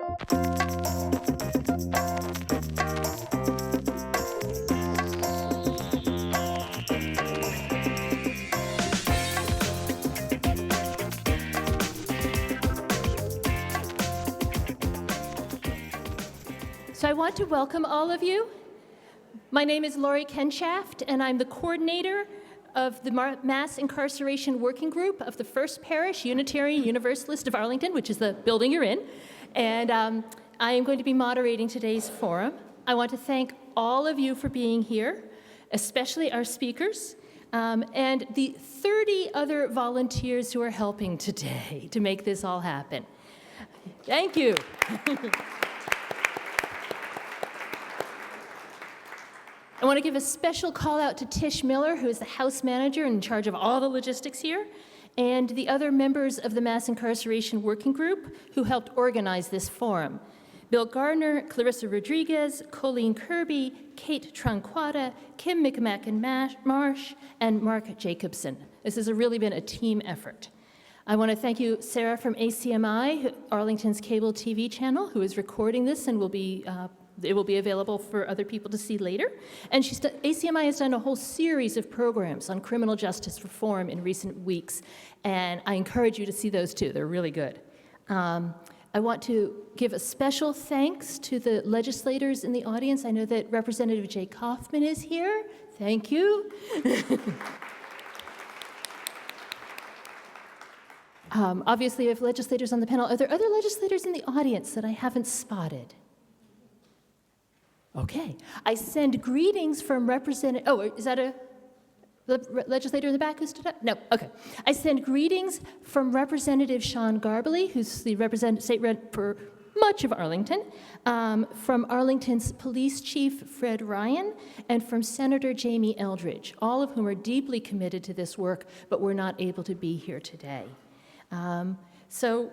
So I want to welcome all of you. My name is Lori Kenshaft, and I'm the coordinator of the Mass Incarceration Working Group of the First Parish Unitarian Universalist of Arlington, which is the building you're in. And I am going to be moderating today's forum. I want to thank all of you for being here, especially our speakers, and the 30 other volunteers who are helping today to make this all happen. Thank you. I want to give a special call out to Tish Miller, who is the house manager in charge of all the logistics here, and the other members of the Mass Incarceration Working Group who helped organize this forum. Bill Gardner, Clarissa Rodriguez, Colleen Kirby, Kate Tranquata, Kim McMacken-Marsh, and Mark Jacobson. This has really been a team effort. I want to thank you, Sarah from ACMI, Arlington's cable TV channel, who is recording this and it will be available for other people to see later. And ACMI has done a whole series of programs on criminal justice reform in recent weeks, and I encourage you to see those too. They're really good. I want to give a special thanks to the legislators in the audience. I know that Representative Jay Kaufman is here. Thank you. Obviously, we have legislators on the panel. Are there other legislators in the audience that I haven't spotted? Okay. I send greetings from Representative, is that the legislator in the back who stood up? No, okay. I send greetings from Representative Sean Garbely, who's the state rep for much of Arlington, from Arlington's police chief, Fred Ryan, and from Senator Jamie Eldridge, all of whom are deeply committed to this work, but were not able to be here today. So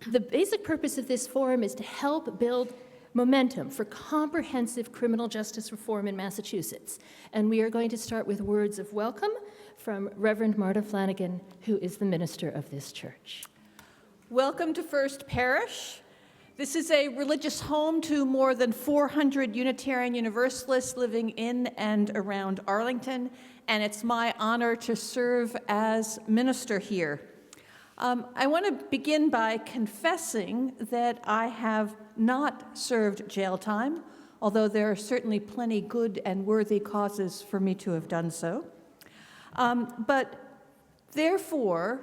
the basic purpose of this forum is to help build momentum for comprehensive criminal justice reform in Massachusetts. And we are going to start with words of welcome from Reverend Marta Flanagan, who is the minister of this church. Welcome to First Parish. This is a religious home to more than 400 Unitarian Universalists living in and around Arlington, and it's my honor to serve as minister here. I want to begin by confessing that I have not served jail time, although there are certainly plenty good and worthy causes for me to have done so. But therefore,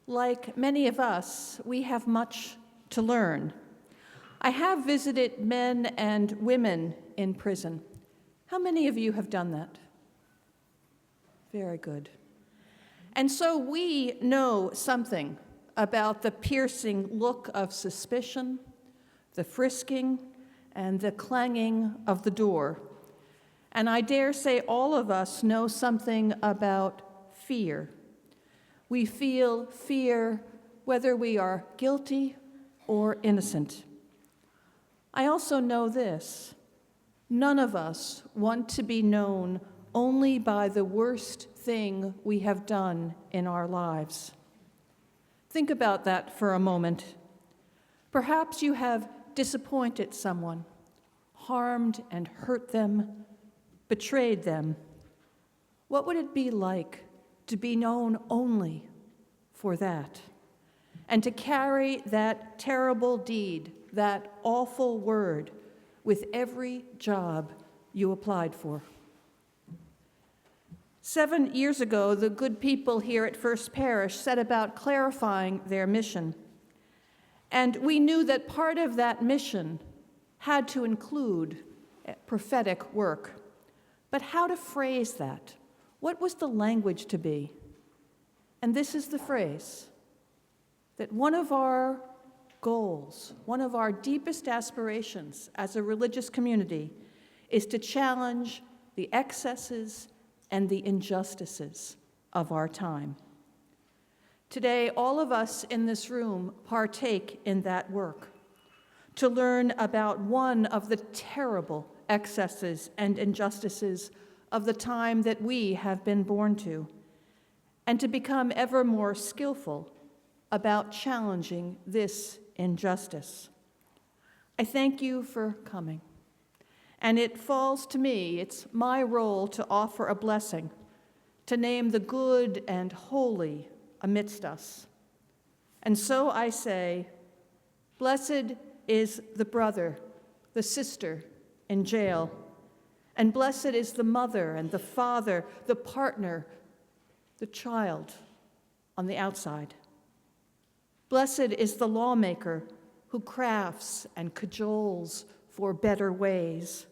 like many of us, we have much to learn. I have visited men and women in prison. How many of you have done that? Very good. And so we know something about the piercing look of suspicion, the frisking, and the clanging of the door. And I dare say all of us know something about fear. We feel fear whether we are guilty or innocent. I also know this: none of us want to be known only by the worst thing we have done in our lives. Think about that for a moment. Perhaps you have disappointed someone, harmed and hurt them, betrayed them. What would it be like to be known only for that, and to carry that terrible deed, that awful word, with every job you applied for? 7 years ago, the good people here at First Parish set about clarifying their mission. And we knew that part of that mission had to include prophetic work. But how to phrase that? What was the language to be? And this is the phrase: that one of our goals, one of our deepest aspirations as a religious community, is to challenge the excesses and the injustices of our time. Today, all of us in this room partake in that work, to learn about one of the terrible excesses and injustices of the time that we have been born to, and to become ever more skillful about challenging this injustice. I thank you for coming. And it falls to me, it's my role to offer a blessing, to name the good and holy amidst us. And so I say, blessed is the brother, the sister in jail, and blessed is the mother and the father, the partner, the child on the outside. Blessed is the lawmaker who crafts and cajoles for better ways.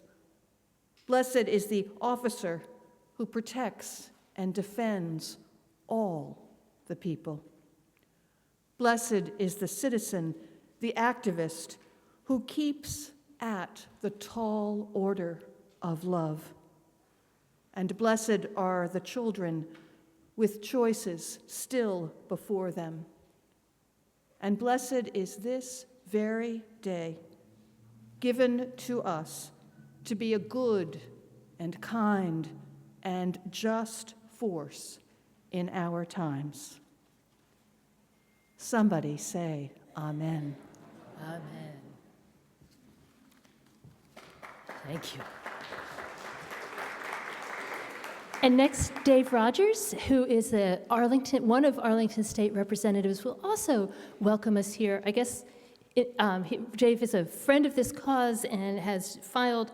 Blessed is the officer who protects and defends all the people. Blessed is the citizen, the activist, who keeps at the tall order of love. And blessed are the children with choices still before them. And blessed is this very day given to us to be a good and kind and just force in our times. Somebody say amen. Amen. Thank you. And next, Dave Rogers, who is one of Arlington's state representatives, will also welcome us here. I guess Dave is a friend of this cause and has filed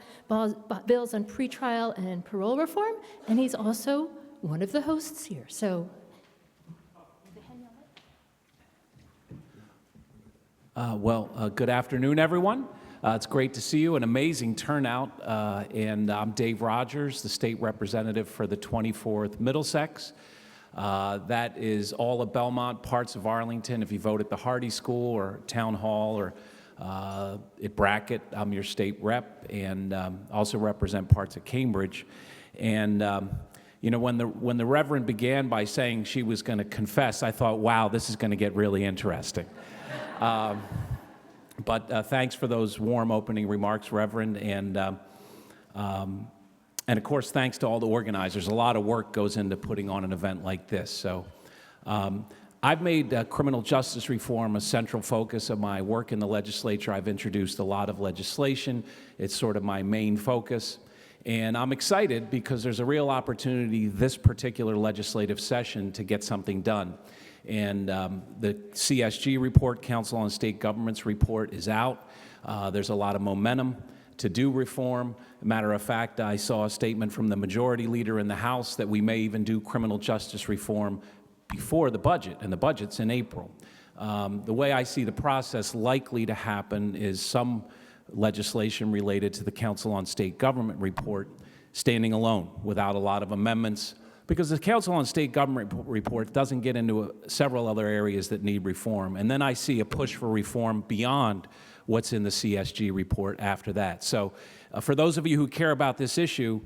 bills on pretrial and parole reform, and he's also one of the hosts here. So, good afternoon, everyone. It's great to see you, an amazing turnout, and I'm Dave Rogers, the state representative for the 24th Middlesex. That is all of Belmont, parts of Arlington. If you vote at the Hardy School or Town Hall or at Brackett, I'm your state rep, and also represent parts of Cambridge. And when the Reverend began by saying she was going to confess, I thought, wow, this is going to get really interesting. But thanks for those warm opening remarks, Reverend, and of course, thanks to all the organizers. A lot of work goes into putting on an event like this. So I've made criminal justice reform a central focus of my work in the legislature. I've introduced a lot of legislation. It's sort of my main focus. And I'm excited because there's a real opportunity this particular legislative session to get something done. And the CSG report, Council on State Governments report, is out. There's a lot of momentum to do reform. Matter of fact, I saw a statement from the majority leader in the House that we may even do criminal justice reform before the budget, and the budget's in April. The way I see the process likely to happen is some legislation related to the Council on State Government report standing alone without a lot of amendments, because the Council on State Government report doesn't get into several other areas that need reform. And then I see a push for reform beyond what's in the CSG report after that. So for those of you who care about this issue,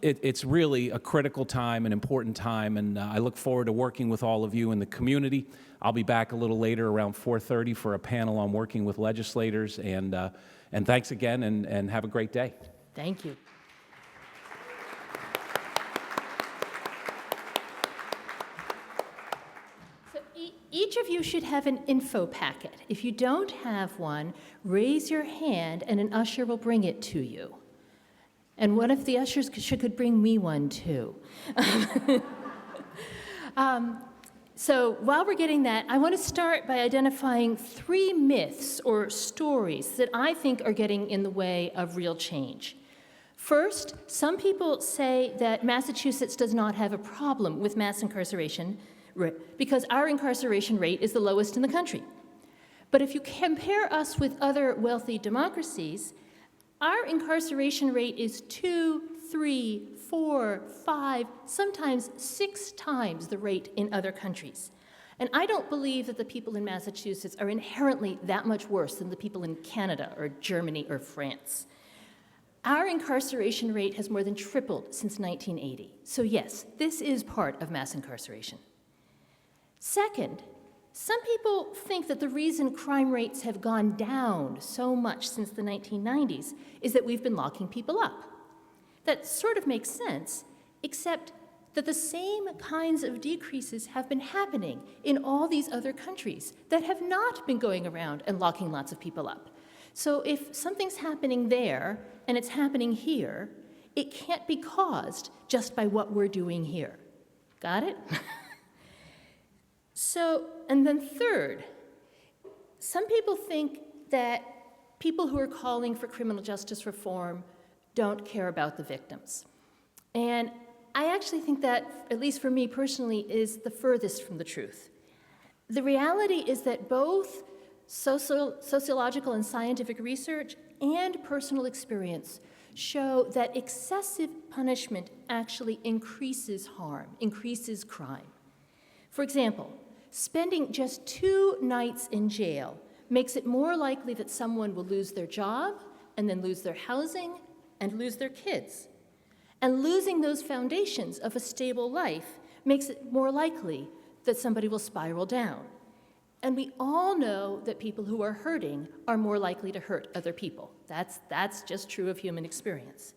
it's really a critical time, an important time, and I look forward to working with all of you in the community. I'll be back a little later around 4:30 for a panel on working with legislators, and thanks again, and have a great day. thank you. Each of you should have an info packet. If you don't have one, raise your hand and an usher will bring it to you. And one of the ushers could bring me one too. So while we're getting that, I want to start by identifying 3 myths or stories that I think are getting in the way of real change. First, some people say that Massachusetts does not have a problem with mass incarceration because our incarceration rate is the lowest in the country. But if you compare us with other wealthy democracies, our incarceration rate is 2, 3, 4, 5, sometimes 6 times the rate in other countries. And I don't believe that the people in Massachusetts are inherently that much worse than the people in Canada or Germany or France. Our incarceration rate has more than tripled since 1980. So yes, this is part of mass incarceration. Second, some people think that the reason crime rates have gone down so much since the 1990s is that we've been locking people up. That sort of makes sense, except that the same kinds of decreases have been happening in all these other countries that have not been going around and locking lots of people up. So if something's happening there and it's happening here, it can't be caused just by what we're doing here. Got it? And then third, some people think that people who are calling for criminal justice reform don't care about the victims. And I actually think that, at least for me personally, is the furthest from the truth. The reality is that both sociological and scientific research and personal experience show that excessive punishment actually increases harm, increases crime. For example, spending just 2 nights in jail makes it more likely that someone will lose their job and then lose their housing and lose their kids. And losing those foundations of a stable life makes it more likely that somebody will spiral down. And we all know that people who are hurting are more likely to hurt other people. That's just true of human experience.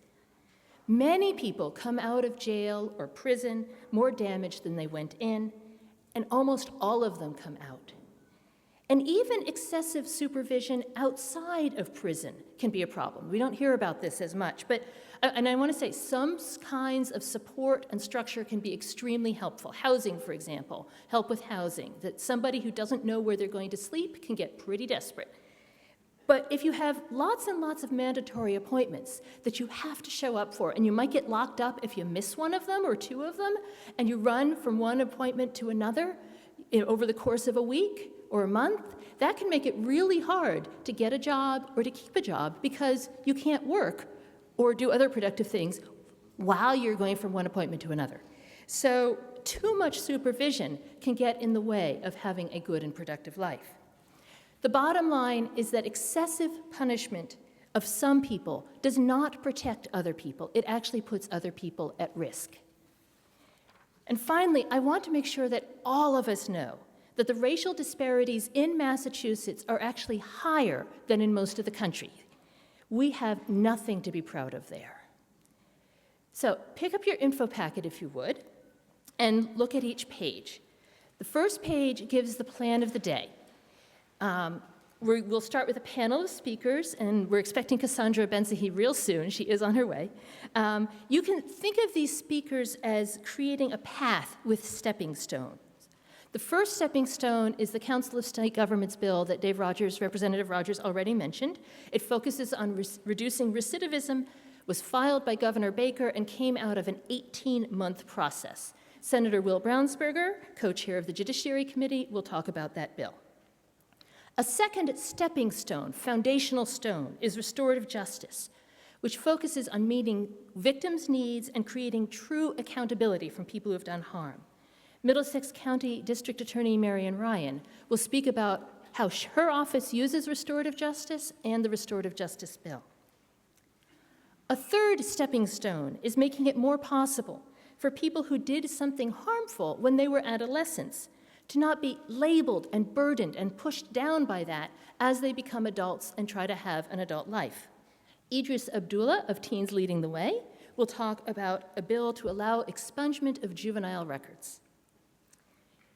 Many people come out of jail or prison more damaged than they went in, and almost all of them come out. And even excessive supervision outside of prison can be a problem. We don't hear about this as much, and I want to say some kinds of support and structure can be extremely helpful. Housing, for example, help with housing, that somebody who doesn't know where they're going to sleep can get pretty desperate. But if you have lots and lots of mandatory appointments that you have to show up for, and you might get locked up if you miss one of them or 2 of them, and you run from one appointment to another over the course of a week or a month, that can make it really hard to get a job or to keep a job because you can't work or do other productive things while you're going from one appointment to another. So too much supervision can get in the way of having a good and productive life. The bottom line is that excessive punishment of some people does not protect other people. It actually puts other people at risk. And finally, I want to make sure that all of us know that the racial disparities in Massachusetts are actually higher than in most of the country. We have nothing to be proud of there. So pick up your info packet, if you would, and look at each page. The first page gives the plan of the day. We'll start with a panel of speakers, and we're expecting Cassandra Bensahi real soon. She is on her way. You can think of these speakers as creating a path with stepping stones. The first stepping stone is the Council of State Governments bill that Representative Rogers already mentioned. It focuses on reducing recidivism, was filed by Governor Baker, and came out of an 18-month process. Senator Will Brownsberger, co-chair of the Judiciary Committee, will talk about that bill. A second stepping stone, foundational stone, is restorative justice, which focuses on meeting victims' needs and creating true accountability from people who have done harm. Middlesex County District Attorney Marian Ryan will speak about how her office uses restorative justice and the restorative justice bill. A third stepping stone is making it more possible for people who did something harmful when they were adolescents to not be labeled and burdened and pushed down by that as they become adults and try to have an adult life. Idris Abdullah of Teens Leading the Way will talk about a bill to allow expungement of juvenile records.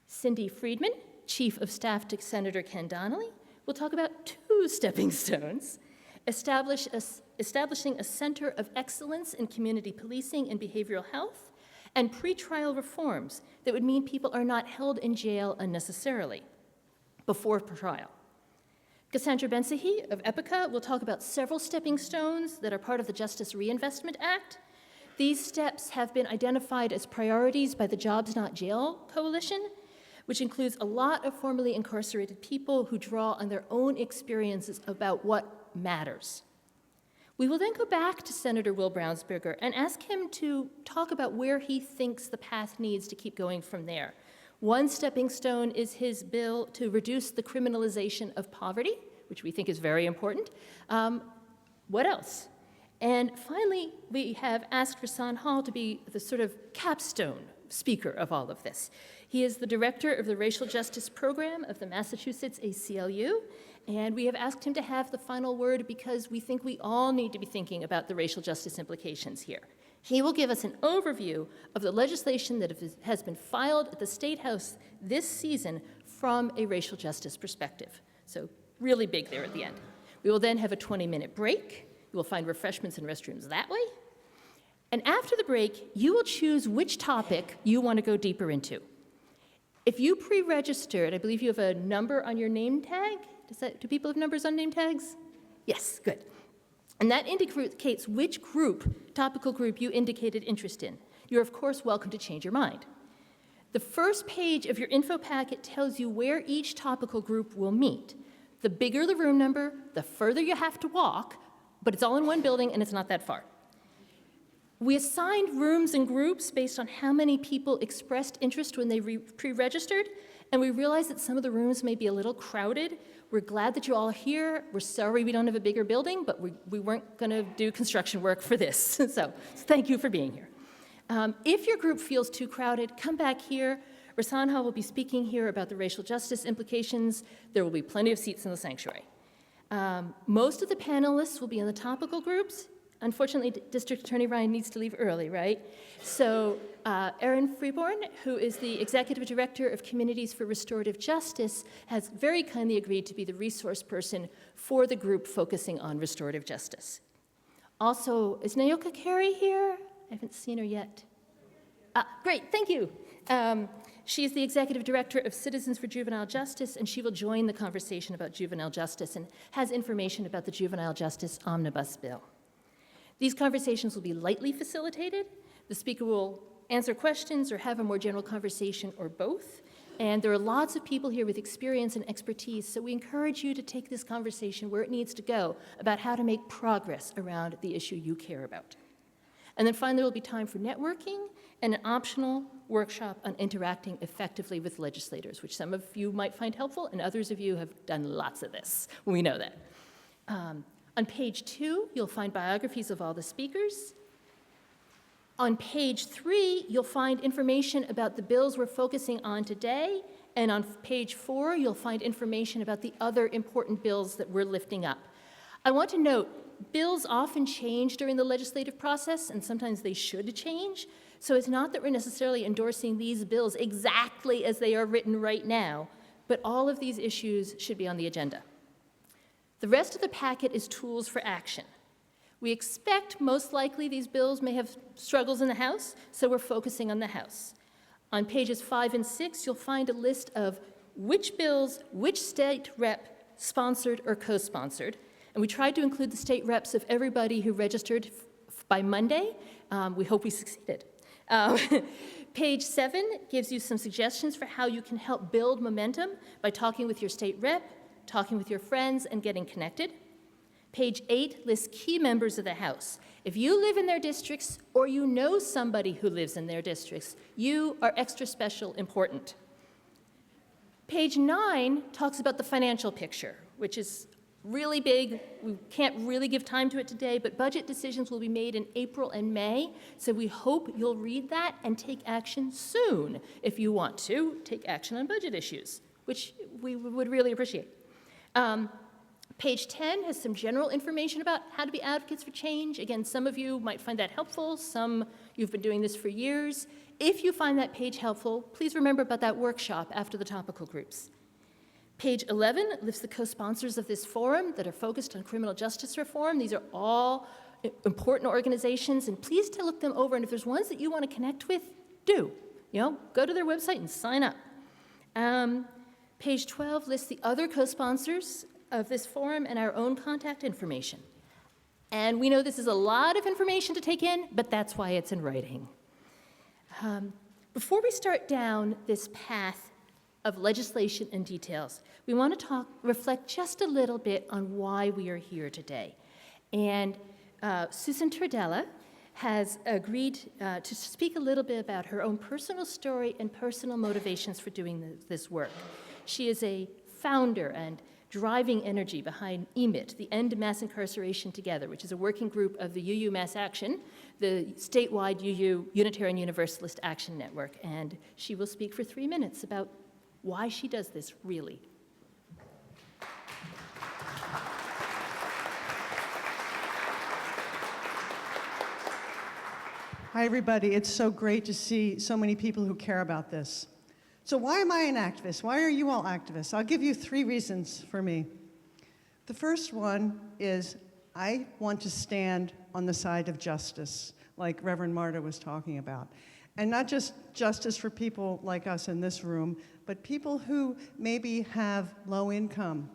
Cindy Friedman, Chief of Staff to Senator Ken Donnelly, will talk about 2 stepping stones, establishing a center of excellence in community policing and behavioral health, and pretrial reforms that would mean people are not held in jail unnecessarily before trial. Cassandra Bensahi of Epica will talk about several stepping stones that are part of the Justice Reinvestment Act. These steps have been identified as priorities by the Jobs Not Jail Coalition, which includes a lot of formerly incarcerated people who draw on their own experiences about what matters. We will then go back to Senator Will Brownsberger and ask him to talk about where he thinks the path needs to keep going from there. One stepping stone is his bill to reduce the criminalization of poverty, which we think is very important. What else? And finally, we have asked Rasan Hall to be the sort of capstone speaker of all of this. He is the director of the Racial Justice Program of the Massachusetts ACLU, and we have asked him to have the final word because we think we all need to be thinking about the racial justice implications here. He will give us an overview of the legislation that has been filed at the State House this season from a racial justice perspective. So really big there at the end. We will then have a 20-minute break. You will find refreshments and restrooms that way. And after the break, you will choose which topic you want to go deeper into. If you pre-registered, I believe you have a number on your name tag. Do people have numbers on name tags? Yes, good. And that indicates which topical group you indicated interest in. You're, of course, welcome to change your mind. The first page of your info packet tells you where each topical group will meet. The bigger the room number, the further you have to walk, but it's all in one building and it's not that far. We assigned rooms and groups based on how many people expressed interest when they pre-registered, and we realized that some of the rooms may be a little crowded. We're glad that you all are here. We're sorry we don't have a bigger building, but we weren't going to do construction work for this. So thank you for being here. If your group feels too crowded, come back here. Rasanha will be speaking here about the racial justice implications. There will be plenty of seats in the sanctuary. Most of the panelists will be in the topical groups. Unfortunately, District Attorney Ryan needs to leave early, right? So Erin Freeborn, who is the Executive Director of Communities for Restorative Justice, has very kindly agreed to be the resource person for the group focusing on restorative justice. Also, is Nayoka Carey here? I haven't seen her yet. Great, thank you. She is the Executive Director of Citizens for Juvenile Justice, and she will join the conversation about juvenile justice and has information about the Juvenile Justice Omnibus Bill. These conversations will be lightly facilitated. The speaker will answer questions or have a more general conversation or both. And there are lots of people here with experience and expertise, so we encourage you to take this conversation where it needs to go about how to make progress around the issue you care about. And then finally, there will be time for networking and an optional workshop on interacting effectively with legislators, which some of you might find helpful, and others of you have done lots of this. We know that. On page 2, you'll find biographies of all the speakers. On page 3, you'll find information about the bills we're focusing on today. And on page 4, you'll find information about the other important bills that we're lifting up. I want to note, bills often change during the legislative process, and sometimes they should change. So it's not that we're necessarily endorsing these bills exactly as they are written right now, but all of these issues should be on the agenda. The rest of the packet is tools for action. We expect most likely these bills may have struggles in the House, so we're focusing on the House. On pages 5 and 6, you'll find a list of which bills, which state rep sponsored or co-sponsored, and we tried to include the state reps of everybody who registered by Monday. We hope we succeeded. Page 7 gives you some suggestions for how you can help build momentum by talking with your state rep, talking with your friends, and getting connected. Page 8 lists key members of the House. If you live in their districts or you know somebody who lives in their districts, you are extra special important. Page 9 talks about the financial picture, which is really big. We can't really give time to it today, but budget decisions will be made in April and May, so we hope you'll read that and take action soon if you want to take action on budget issues, which we would really appreciate. Page 10 has some general information about how to be advocates for change. Again, some of you might find that helpful. Some, you've been doing this for years. If you find that page helpful, please remember about that workshop after the topical groups. Page 11 lists the co-sponsors of this forum that are focused on criminal justice reform. These are all important organizations, and please to look them over. And if there's ones that you want to connect with, do. Go to their website and sign up. Page 12 lists the other co-sponsors of this forum and our own contact information. And we know this is a lot of information to take in, but that's why it's in writing. Before we start down this path of legislation and details, we want to reflect just a little bit on why we are here today. And Susan Turdella has agreed to speak a little bit about her own personal story and personal motivations for doing this work. She is a founder and driving energy behind EMIT, the End Mass Incarceration Together, which is a working group of the UU Mass Action, the statewide UU Unitarian Universalist Action Network. And she will speak for 3 minutes about why she does this, really. Hi, everybody. It's so great to see so many people who care about this. So why am I an activist? Why are you all activists? I'll give you 3 reasons for me. The first one is I want to stand on the side of justice, like Reverend Marta was talking about. And not just justice for people like us in this room, but people who maybe have low income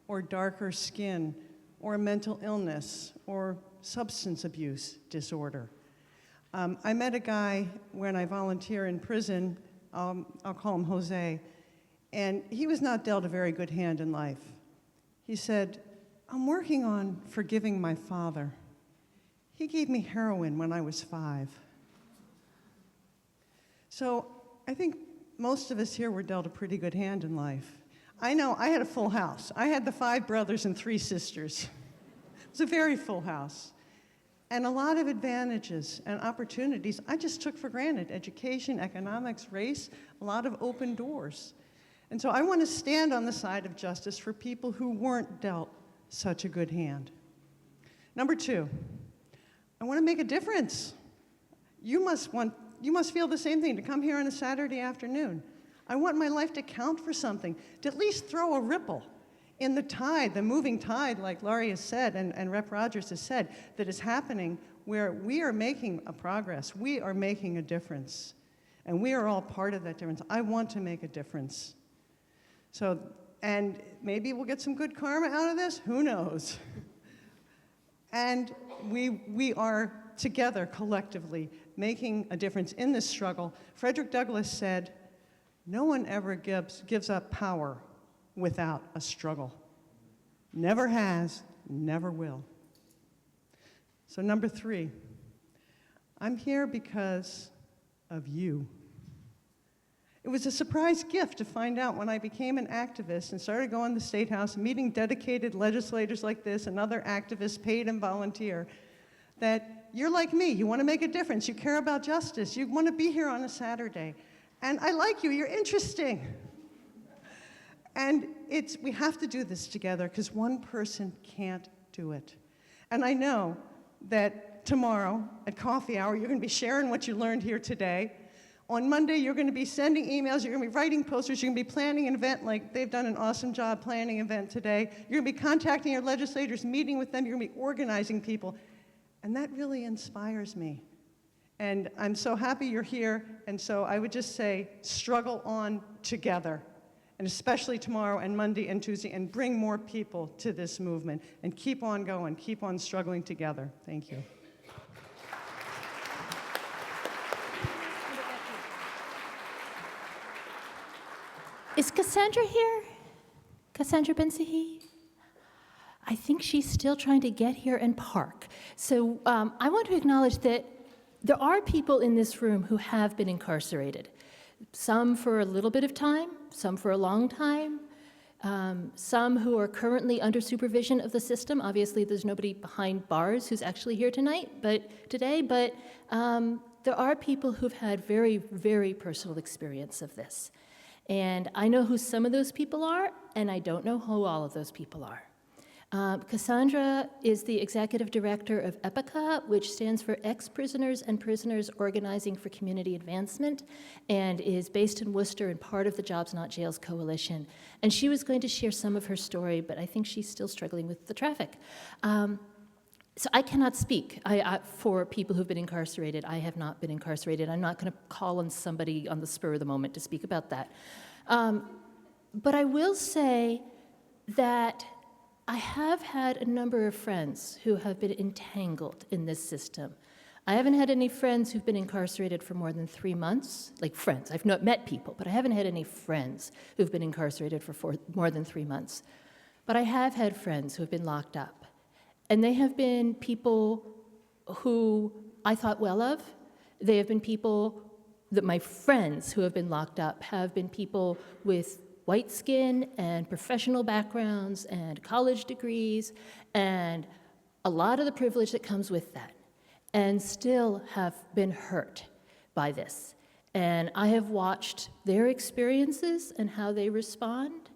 or darker skin or mental illness or substance abuse disorder. I met a guy when I volunteer in prison, I'll call him Jose, and he was not dealt a very good hand in life. He said, I'm working on forgiving my father. He gave me heroin when I was 5. So I think most of us here were dealt a pretty good hand in life. I know I had a full house. I had the 5 brothers and 3 sisters. It was a very full house. And a lot of advantages and opportunities I just took for granted. Education, economics, race, a lot of open doors. And so I want to stand on the side of justice for people who weren't dealt such a good hand. Number 2, I want to make a difference. You must feel the same thing, to come here on a Saturday afternoon. I want my life to count for something, to at least throw a ripple in the tide, the moving tide, like Laurie has said and Rep. Rogers has said, that is happening where we are making a progress. We are making a difference. And we are all part of that difference. I want to make a difference. So, and maybe we'll get some good karma out of this, who knows? And we are together, collectively, making a difference in this struggle. Frederick Douglass said, no one ever gives up power without a struggle. Never has, never will. So number 3, I'm here because of you. It was a surprise gift to find out when I became an activist and started going to the State House, meeting dedicated legislators like this and other activists, paid and volunteer, that you're like me. You want to make a difference. You care about justice. You want to be here on a Saturday. And I like you. You're interesting. And we have to do this together because one person can't do it. And I know that tomorrow at coffee hour, you're going to be sharing what you learned here today. On Monday, you're going to be sending emails, you're going to be writing posters, you're going to be planning an event like they've done an awesome job planning an event today. You're going to be contacting your legislators, meeting with them, you're going to be organizing people. And that really inspires me. And I'm so happy you're here, and so I would just say, struggle on together, and especially tomorrow and Monday and Tuesday, and bring more people to this movement, and keep on going, keep on struggling together. Thank you. Is Cassandra here? Cassandra Ben-Sahi? I think she's still trying to get here and park. So I want to acknowledge that there are people in this room who have been incarcerated. Some for a little bit of time, some for a long time, some who are currently under supervision of the system. Obviously, there's nobody behind bars who's actually here today, but there are people who've had very, very personal experience of this. And I know who some of those people are, and I don't know who all of those people are. Cassandra is the executive director of EPICA, which stands for Ex-Prisoners and Prisoners Organizing for Community Advancement, and is based in Worcester and part of the Jobs Not Jails Coalition. And she was going to share some of her story, but I think she's still struggling with the traffic. So I cannot speak for people who've been incarcerated. I have not been incarcerated. I'm not going to call on somebody on the spur of the moment to speak about that. But I will say that I have had a number of friends who have been entangled in this system. I haven't had any friends who've been incarcerated for more than 3 months, like friends. I've not met people, but I haven't had any friends who've been incarcerated for more than 3 months. But I have had friends who have been locked up. And they have been people who I thought well of. They have been people that my friends who have been locked up have been people with white skin and professional backgrounds and college degrees and a lot of the privilege that comes with that, and still have been hurt by this. And I have watched their experiences and how they respond,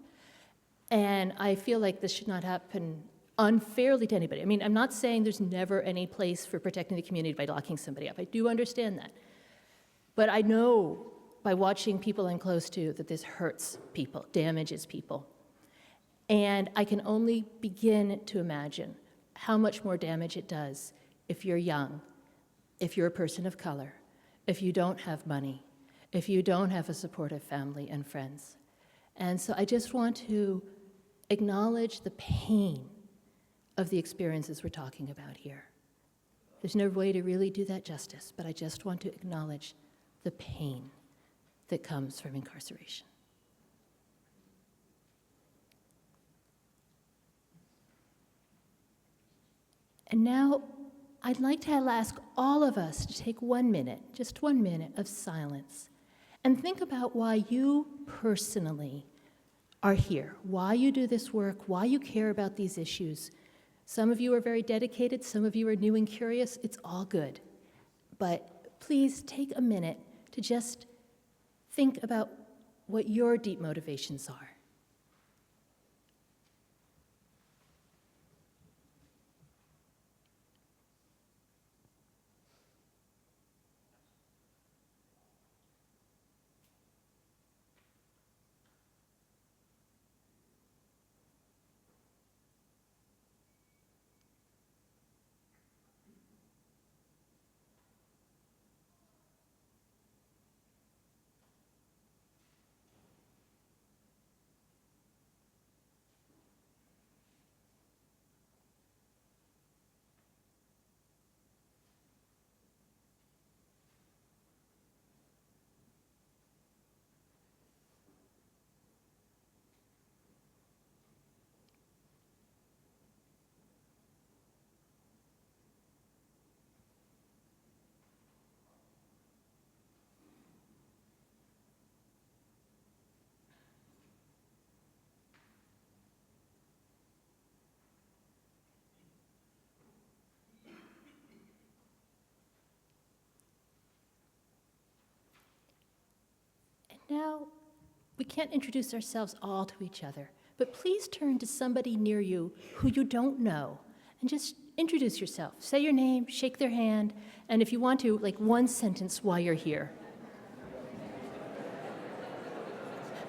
and I feel like this should not happen unfairly to anybody. I mean, I'm not saying there's never any place for protecting the community by locking somebody up. I do understand that. But I know by watching people I'm close to that this hurts people, damages people. And I can only begin to imagine how much more damage it does if you're young, if you're a person of color, if you don't have money, if you don't have a supportive family and friends. And so I just want to acknowledge the pain of the experiences we're talking about here. There's no way to really do that justice, but I just want to acknowledge the pain that comes from incarceration. And now I'd like to ask all of us to take 1 minute, just 1 minute of silence, and think about why you personally are here, why you do this work, why you care about these issues. Some of you are very dedicated, some of you are new and curious. It's all good. But please take a minute to just think about what your deep motivations are. Now, we can't introduce ourselves all to each other, but please turn to somebody near you who you don't know and just introduce yourself. Say your name, shake their hand, and if you want to, like one sentence while you're here.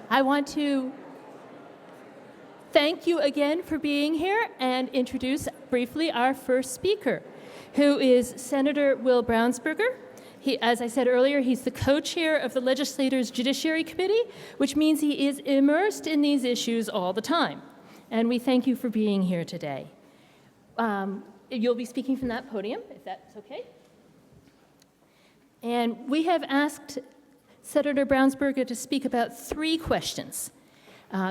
I want to thank you again for being here and introduce briefly our first speaker, who is Senator Will Brownsberger. As I said earlier, he's the co-chair of the Legislators' Judiciary Committee, which means he is immersed in these issues all the time. And we thank you for being here today. You'll be speaking from that podium, if that's okay. And we have asked Senator Brownsberger to speak about 3 questions.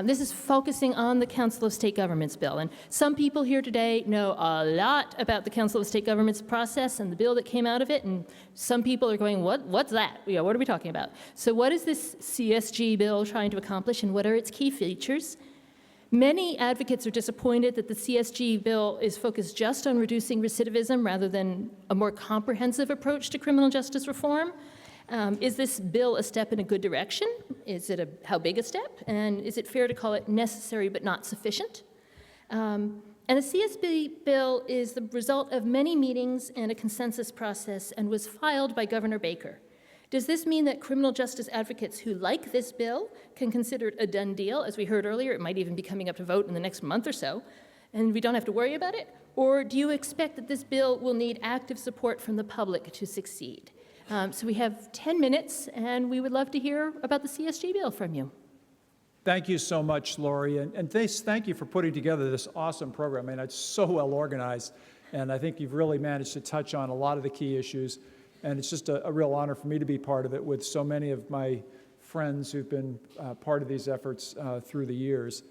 This is focusing on the Council of State Governments bill. And some people here today know a lot about the Council of State Governments process and the bill that came out of it. And some people are going, what's that? Yeah, what are we talking about? So what is this CSG bill trying to accomplish, and what are its key features? Many advocates are disappointed that the CSG bill is focused just on reducing recidivism rather than a more comprehensive approach to criminal justice reform. Is this bill a step in a good direction? Is it how big a step? And is it fair to call it necessary but not sufficient? And the CSB bill is the result of many meetings and a consensus process and was filed by Governor Baker. Does this mean that criminal justice advocates who like this bill can consider it a done deal? As we heard earlier, it might even be coming up to vote in the next month or so, and we don't have to worry about it? Or do you expect that this bill will need active support from the public to succeed? So we have 10 minutes, and we would love to hear about the CSG bill from you. Thank you so much, Lori, and thank you for putting together this awesome program. I mean, it's so well organized, and I think you've really managed to touch on a lot of the key issues, and it's just a real honor for me to be part of it with so many of my friends who've been part of these efforts through the years.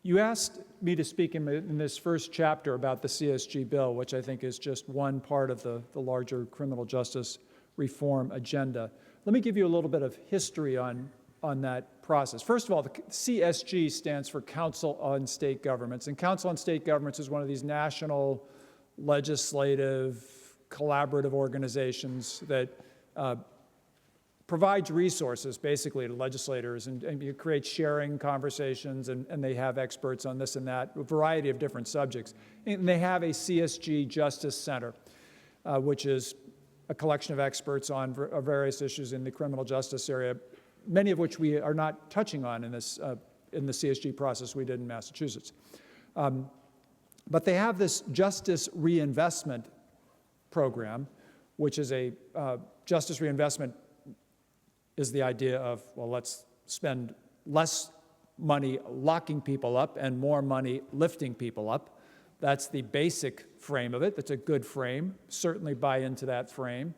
You asked me to speak in this first chapter about the CSG bill, which I think is just one part of the larger criminal justice reform agenda. Let me give you a little bit of history on that process. First of all, the CSG stands for Council on State Governments, and Council on State Governments is one of these national legislative collaborative organizations that provides resources basically to legislators and you create sharing conversations and they have experts on this and that, a variety of different subjects. And they have a CSG Justice Center, which is a collection of experts on various issues in the criminal justice area. many of which we are not touching on in this in the CSG process we did in Massachusetts. But they have this justice reinvestment program, which is a justice reinvestment is the idea of, well, let's spend less money locking people up and more money lifting people up. That's the basic frame of it. That's a good frame. Certainly buy into that frame.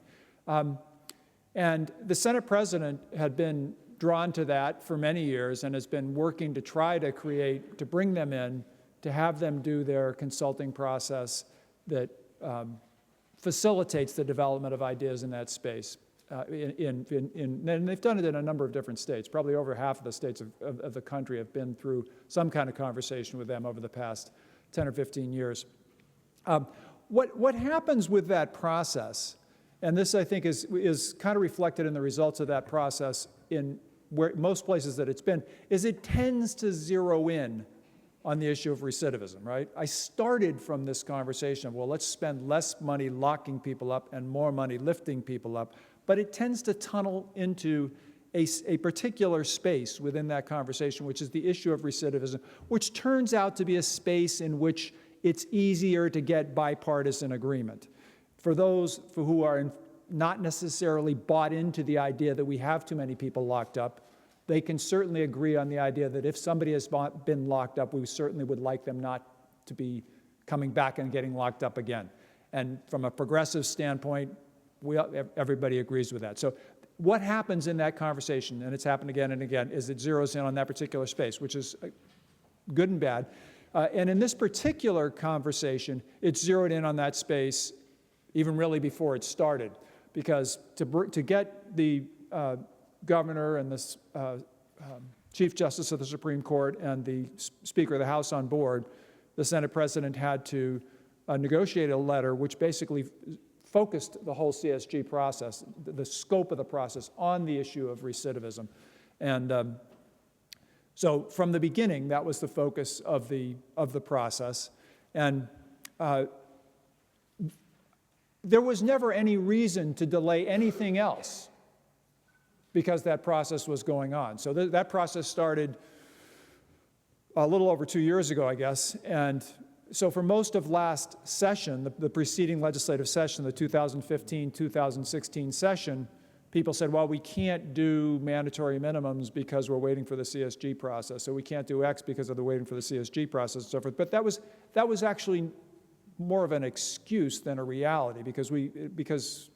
And the Senate president had been drawn to that for many years and has been working to try to bring them in, to have them do their consulting process that facilitates the development of ideas in that space. And they've done it in a number of different states. Probably over half of the states of the country have been through some kind of conversation with them over the past 10 or 15 years. What happens with that process, and this I think is kind of reflected in the results of that process in most places that it's been, is it tends to zero in on the issue of recidivism, right? I started from this conversation of, well, let's spend less money locking people up and more money lifting people up, but it tends to tunnel into a particular space within that conversation, which is the issue of recidivism, which turns out to be a space in which it's easier to get bipartisan agreement. For those who are not necessarily bought into the idea that we have too many people locked up, they can certainly agree on the idea that if somebody has been locked up, we certainly would like them not to be coming back and getting locked up again. And from a progressive standpoint, everybody agrees with that. So what happens in that conversation, and it's happened again and again, is it zeroes in on that particular space, which is good and bad. And in this particular conversation, it zeroed in on that space even really before it started, because to get the governor and the Chief Justice of the Supreme Court and the Speaker of the House on board, the Senate President had to negotiate a letter which basically focused the whole CSG process, the scope of the process, on the issue of recidivism. And so from the beginning, that was the focus of the process. And there was never any reason to delay anything else because that process was going on. So that process started a little over 2 years ago, I guess. And so for most of last session, the preceding legislative session, the 2015-2016 session, people said, well, we can't do mandatory minimums because we're waiting for the CSG process. So we can't do X because they're waiting for the CSG process and so forth. But that was actually more of an excuse than a reality, because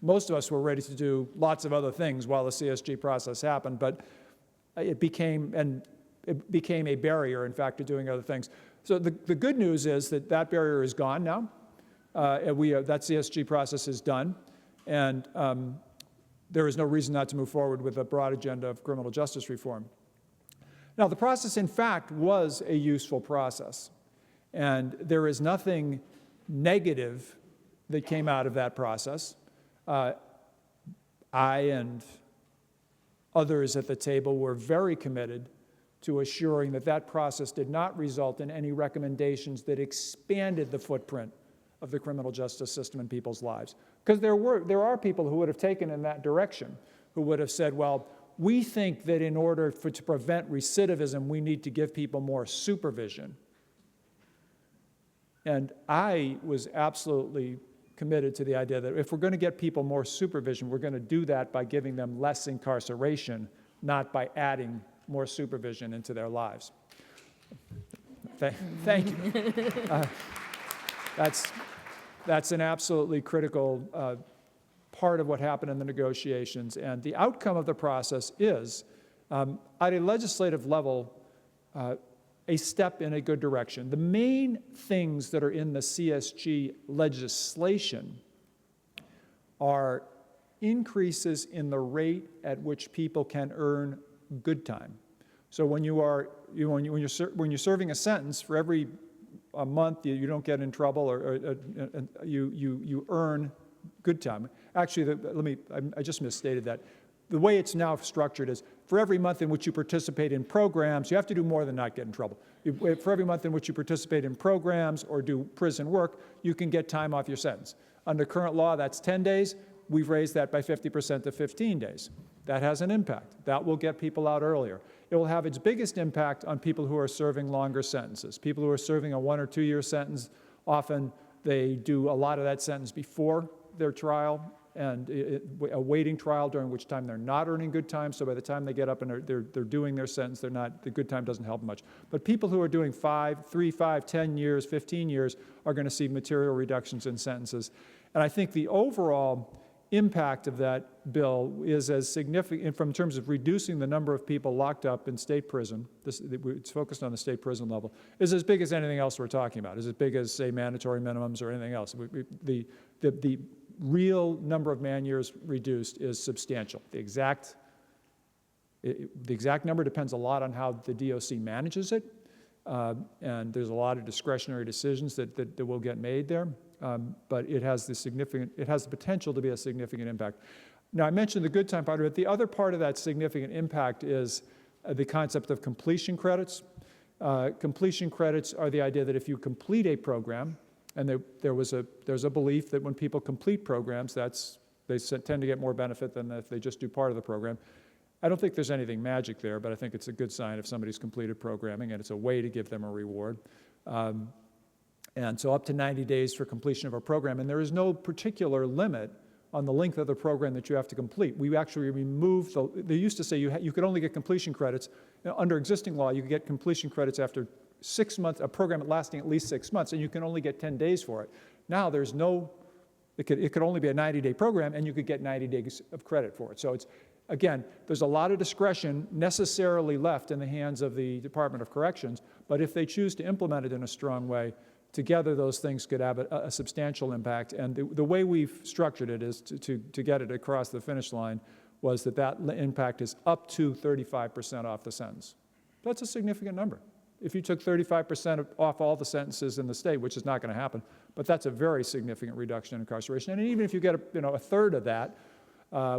most of us were ready to do lots of other things while the CSG process happened, but it became a barrier, in fact, to doing other things. So the good news is that barrier is gone now. That CSG process is done, and there is no reason not to move forward with a broad agenda of criminal justice reform. Now, the process, in fact, was a useful process, and there is nothing negative that came out of that process. I and others at the table were very committed to assuring that process did not result in any recommendations that expanded the footprint of the criminal justice system in people's lives. Because there are people who would have taken in that direction, who would have said, well, we think that in order to prevent recidivism, we need to give people more supervision. And I was absolutely committed to the idea that if we're going to get people more supervision, we're going to do that by giving them less incarceration, not by adding more supervision into their lives. Thank you. That's an absolutely critical part of what happened in the negotiations. And the outcome of the process is, at a legislative level, a step in a good direction. The main things that are in the CSG legislation are increases in the rate at which people can earn good time. So when you're serving a sentence, for every month you don't get in trouble or you earn good time. Actually, I just misstated that. The way it's now structured is for every month in which you participate in programs, you have to do more than not get in trouble. For every month in which you participate in programs or do prison work, you can get time off your sentence. Under current law, that's 10 days. We've raised that by 50% to 15 days. That has an impact. That will get people out earlier. It will have its biggest impact on people who are serving longer sentences. People who are serving a 1 or 2 year sentence, often they do a lot of that sentence before their trial, and a waiting trial during which time they're not earning good time, so by the time they get up and they're doing their sentence, the good time doesn't help much. But people who are doing 3, 5, 10 years, 15 years are going to see material reductions in sentences. And I think the overall impact of that bill is as significant, in terms of reducing the number of people locked up in state prison, it's focused on the state prison level, is as big as anything else we're talking about, is as big as, say, mandatory minimums or anything else. The real number of man-years reduced is substantial. The exact number depends a lot on how the DOC manages it, and there's a lot of discretionary decisions that will get made there. But it has the potential to be a significant impact. Now, I mentioned the good time part of it. The other part of that significant impact is the concept of completion credits. Completion credits are the idea that if you complete a program, and there's a belief that when people complete programs, they tend to get more benefit than if they just do part of the program. I don't think there's anything magic there, but I think it's a good sign if somebody's completed programming, and it's a way to give them a reward. And so up to 90 days for completion of a program, and there is no particular limit on the length of the program that you have to complete. We actually removed they used to say you could only get completion credits. Under existing law, you could get completion credits after 6 months, a program lasting at least 6 months, and you can only get 10 days for it. Now there's it could only be a 90-day program, and you could get 90 days of credit for it. So again, there's a lot of discretion necessarily left in the hands of the Department of Corrections, but if they choose to implement it in a strong way, together those things could have a substantial impact. And the way we've structured it is to get it across the finish line was that impact is up to 35% off the sentence. That's a significant number. If you took 35% off all the sentences in the state, which is not going to happen, but that's a very significant reduction in incarceration. And even if you get a third of that,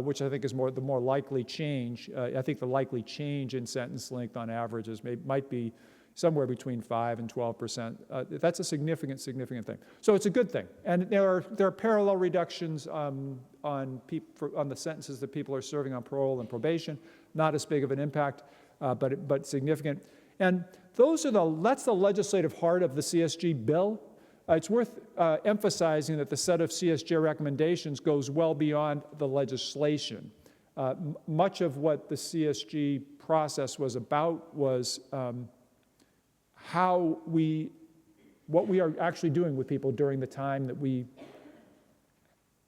which I think is the more likely change, I think the likely change in sentence length on average might be somewhere between 5 and 12%. That's a significant thing. So it's a good thing. And there are parallel reductions on the sentences that people are serving on parole and probation. Not as big of an impact, but significant. And that's the legislative heart of the CSG bill. It's worth emphasizing that the set of CSG recommendations goes well beyond the legislation. Much of what the CSG process was about was what we are actually doing with people during the time that we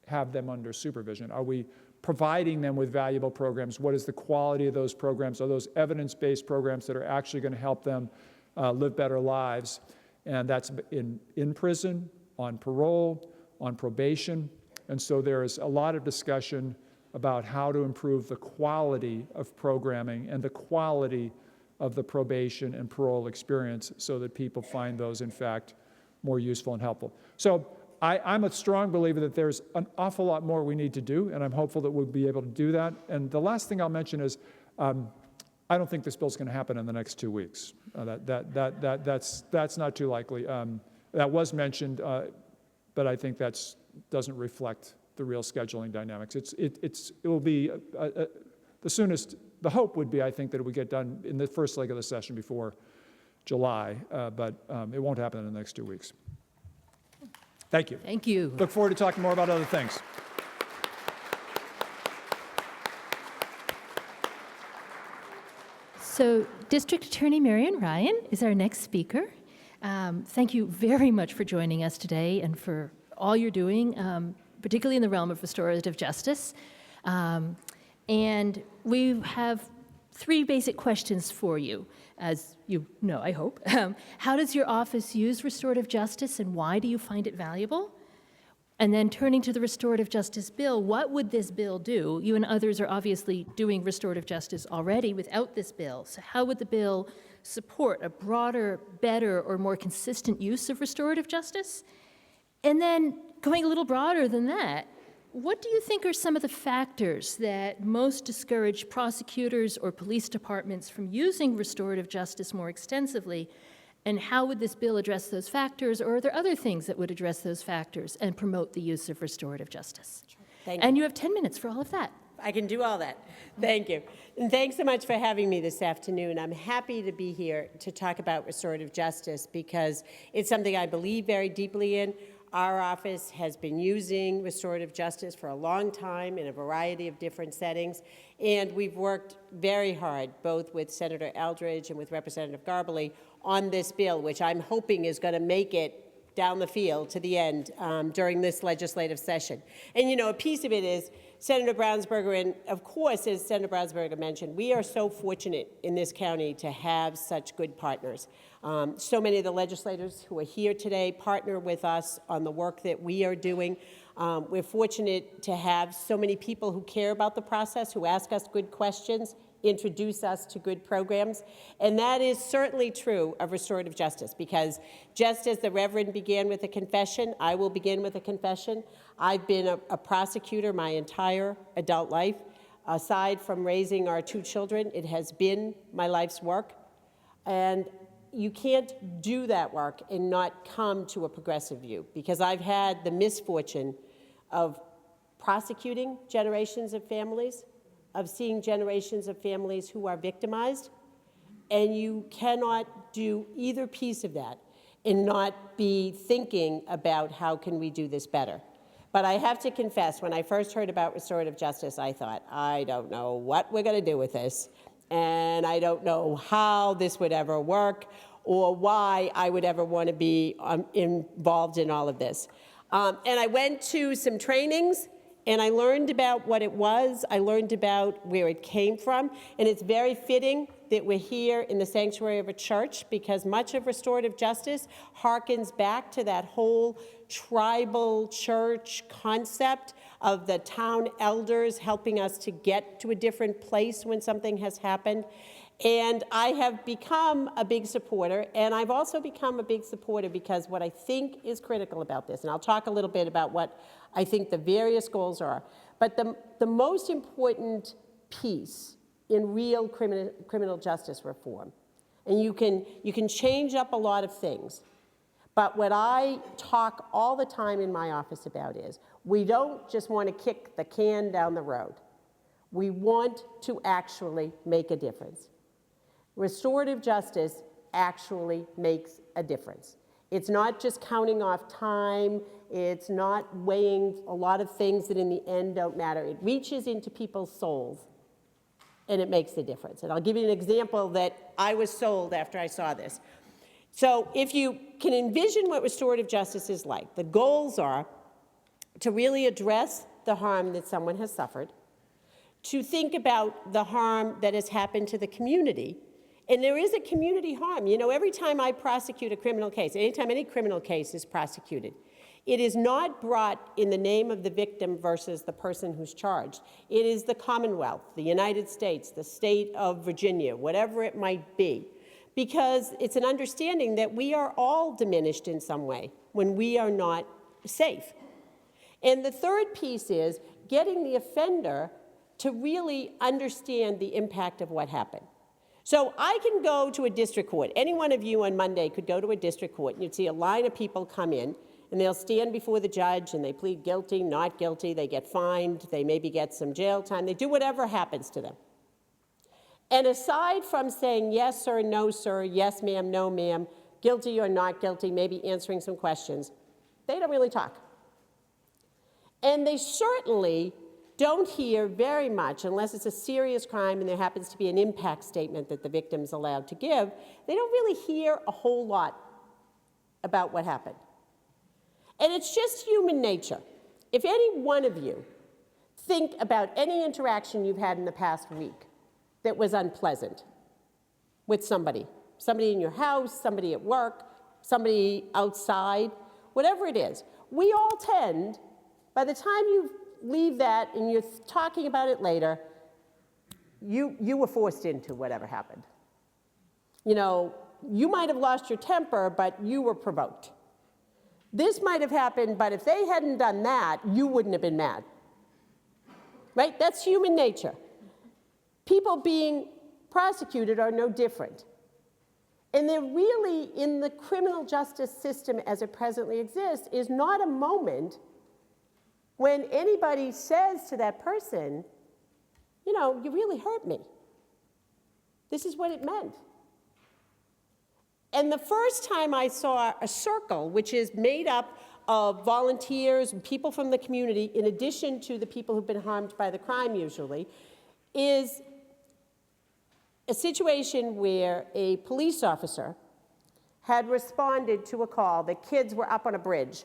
have them under supervision. Are we providing them with valuable programs? What is the quality of those programs? Are those evidence-based programs that are actually going to help them live better lives? And that's in prison, on parole, on probation. And so there is a lot of discussion about how to improve the quality of programming and the quality of the probation and parole experience so that people find those, in fact, more useful and helpful. So I'm a strong believer that there's an awful lot more we need to do, and I'm hopeful that we'll be able to do that. And the last thing I'll mention is I don't think this bill's going to happen in the next 2 weeks. That's not too likely. That was mentioned, but I think that doesn't reflect the real scheduling dynamics. It will be the soonest. The hope would be, I think, that it would get done in the first leg of the session before July, but it won't happen in the next 2 weeks. Thank you. Thank you. Look forward to talking more about other things. So District Attorney Marion Ryan is our next speaker. Thank you very much for joining us today and for all you're doing, particularly in the realm of restorative justice. And we have 3 basic questions for you, as you know, I hope. How does your office use restorative justice, and why do you find it valuable? And then turning to the restorative justice bill, what would this bill do? You and others are obviously doing restorative justice already without this bill. So how would the bill support a broader, better, or more consistent use of restorative justice? And then going a little broader than that, what do you think are some of the factors that most discourage prosecutors or police departments from using restorative justice more extensively? And how would this bill address those factors, or are there other things that would address those factors and promote the use of restorative justice? Thank And you have 10 minutes for all of that. I can do all that. Thank you. And thanks so much for having me this afternoon. I'm happy to be here to talk about restorative justice because it's something I believe very deeply in. Our office has been using restorative justice for a long time in a variety of different settings, and we've worked very hard, both with Senator Eldridge and with Representative Garbely, on this bill, which I'm hoping is going to make it down the field to the end during this legislative session. And you know, a piece of it is Senator Brownsberger, and of course, as Senator Brownsberger mentioned, we are so fortunate in this county to have such good partners. So many of the legislators who are here today partner with us on the work that we are doing. We're fortunate to have so many people who care about the process, who ask us good questions, introduce us to good programs. And that is certainly true of restorative justice, because just as the Reverend began with a confession, I will begin with a confession. I've been a prosecutor my entire adult life. Aside from raising our 2 children, it has been my life's work. And you can't do that work and not come to a progressive view, because I've had the misfortune of prosecuting generations of families, of seeing generations of families who are victimized, and you cannot do either piece of that and not be thinking about how can we do this better. But I have to confess, when I first heard about restorative justice, I thought, I don't know what we're going to do with this, and I don't know how this would ever work or why I would ever want to be involved in all of this. And I went to some trainings, and I learned about what it was. I learned about where it came from. And it's very fitting that we're here in the sanctuary of a church, because much of restorative justice harkens back to that whole tribal church concept of the town elders helping us to get to a different place when something has happened. And I have become a big supporter, and I've also become a big supporter because what I think is critical about this, and I'll talk a little bit about what I think the various goals are, but the most important piece in real criminal justice reform, and you can change up a lot of things, but what I talk all the time in my office about is we don't just want to kick the can down the road. We want to actually make a difference. Restorative justice actually makes a difference. It's not just counting off time. It's not weighing a lot of things that in the end don't matter. It reaches into people's souls, and it makes a difference. And I'll give you an example that I was sold after I saw this. So if you can envision what restorative justice is like, the goals are to really address the harm that someone has suffered, to think about the harm that has happened to the community. And there is a community harm. You know, every time I prosecute a criminal case, anytime any criminal case is prosecuted, it is not brought in the name of the victim versus the person who's charged. It is the Commonwealth, the United States, the state of Virginia, whatever it might be, because it's an understanding that we are all diminished in some way when we are not safe. And the third piece is getting the offender to really understand the impact of what happened. So I can go to a district court. Any one of you on Monday could go to a district court, and you'd see a line of people come in, and they'll stand before the judge, and they plead guilty, not guilty, they get fined, they maybe get some jail time, they do whatever happens to them. And aside from saying yes sir, no sir, yes ma'am, no ma'am, guilty or not guilty, maybe answering some questions, they don't really talk. And they certainly don't hear very much, unless it's a serious crime and there happens to be an impact statement that the victim's allowed to give, they don't really hear a whole lot about what happened. And it's just human nature. If any one of you think about any interaction you've had in the past week that was unpleasant with somebody in your house, somebody at work, somebody outside, whatever it is, we all tend, by the time you leave that and you're talking about it later, you were forced into whatever happened. You know, you might have lost your temper, but you were provoked. This might have happened, but if they hadn't done that, you wouldn't have been mad. Right? That's human nature. People being prosecuted are no different. And there really, in the criminal justice system as it presently exists, is not a moment when anybody says to that person, you know, you really hurt me. This is what it meant. And the first time I saw a circle, which is made up of volunteers and people from the community, in addition to the people who've been harmed by the crime usually, is a situation where a police officer had responded to a call that kids were up on a bridge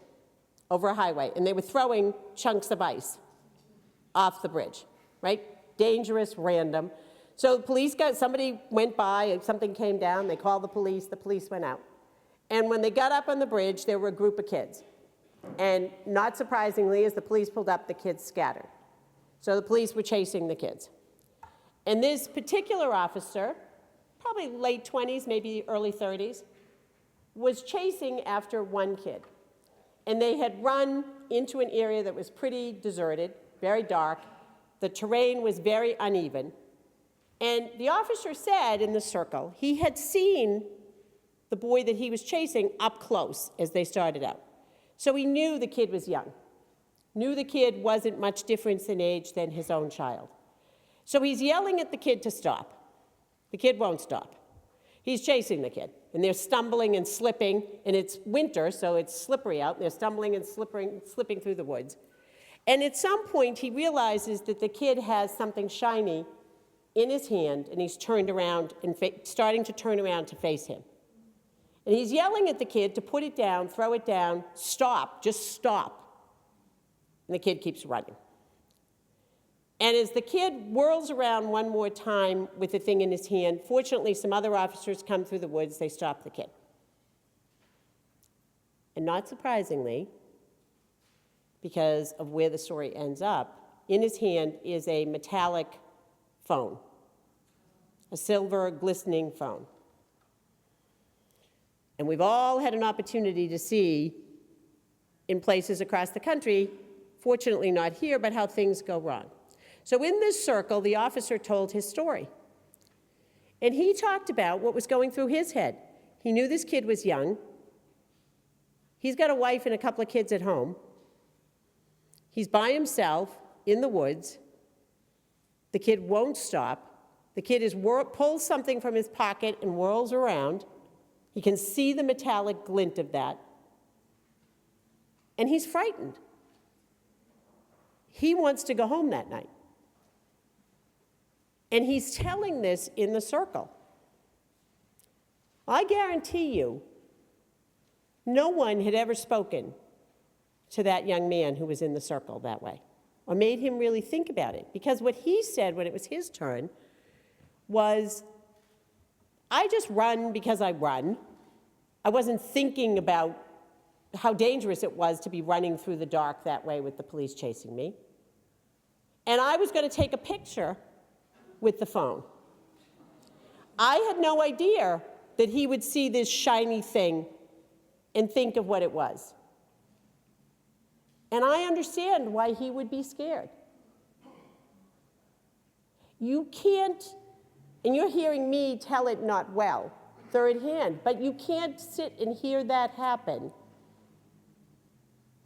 over a highway, and they were throwing chunks of ice off the bridge, right? Dangerous, random. So the police somebody went by, something came down, they called the police went out. And when they got up on the bridge, there were a group of kids. And not surprisingly, as the police pulled up, the kids scattered. So the police were chasing the kids. And this particular officer, probably late 20s, maybe early 30s, was chasing after one kid. And they had run into an area that was pretty deserted, very dark. The terrain was very uneven. And the officer said in the circle he had seen the boy that he was chasing up close as they started out. So he knew the kid was young, knew the kid wasn't much difference in age than his own child. So he's yelling at the kid to stop. The kid won't stop. He's chasing the kid, and they're stumbling and slipping, and it's winter, so it's slippery out, and they're stumbling and slipping through the woods. And at some point, he realizes that the kid has something shiny in his hand, and he's turned around and starting to turn around to face him. And he's yelling at the kid to put it down, throw it down, stop, just stop. And the kid keeps running. And as the kid whirls around one more time with the thing in his hand, fortunately, some other officers come through the woods, they stop the kid. And not surprisingly, because of where the story ends up, in his hand is a metallic phone, a silver glistening phone. And we've all had an opportunity to see in places across the country, fortunately not here, but how things go wrong. So in this circle, the officer told his story. And he talked about what was going through his head. He knew this kid was young. He's got a wife and a couple of kids at home. He's by himself in the woods. The kid won't stop. The kid pulls something from his pocket and whirls around. He can see the metallic glint of that. And he's frightened. He wants to go home that night. And he's telling this in the circle. I guarantee you, no one had ever spoken to that young man who was in the circle that way, or made him really think about it. Because what he said when it was his turn was, I just run because I run. I wasn't thinking about how dangerous it was to be running through the dark that way with the police chasing me. And I was going to take a picture with the phone. I had no idea that he would see this shiny thing and think of what it was. And I understand why he would be scared. You can't, and you're hearing me tell it not well, third hand, but you can't sit and hear that happen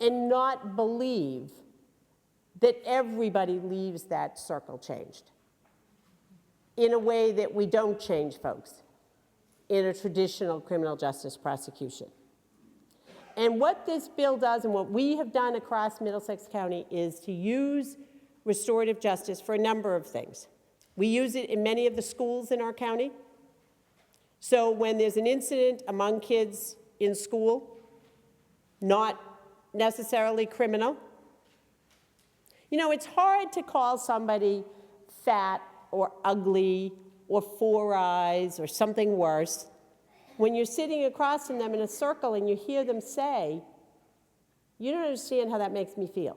and not believe that everybody leaves that circle changed in a way that we don't change folks in a traditional criminal justice prosecution. And what this bill does, and what we have done across Middlesex County, is to use restorative justice for a number of things. We use it in many of the schools in our county. So when there's an incident among kids in school, not necessarily criminal, you know, it's hard to call somebody fat or ugly or four eyes or something worse when you're sitting across from them in a circle and you hear them say, you don't understand how that makes me feel.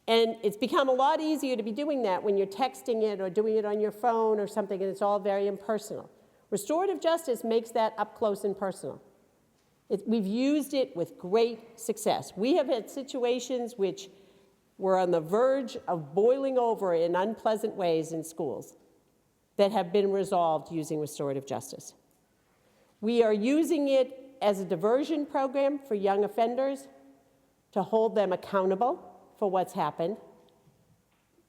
And it's become a lot easier to be doing that when you're texting it or doing it on your phone or something, and it's all very impersonal. Restorative justice makes that up close and personal. We've used it with great success. We have had situations which were on the verge of boiling over in unpleasant ways in schools that have been resolved using restorative justice. We are using it as a diversion program for young offenders to hold them accountable for what's happened,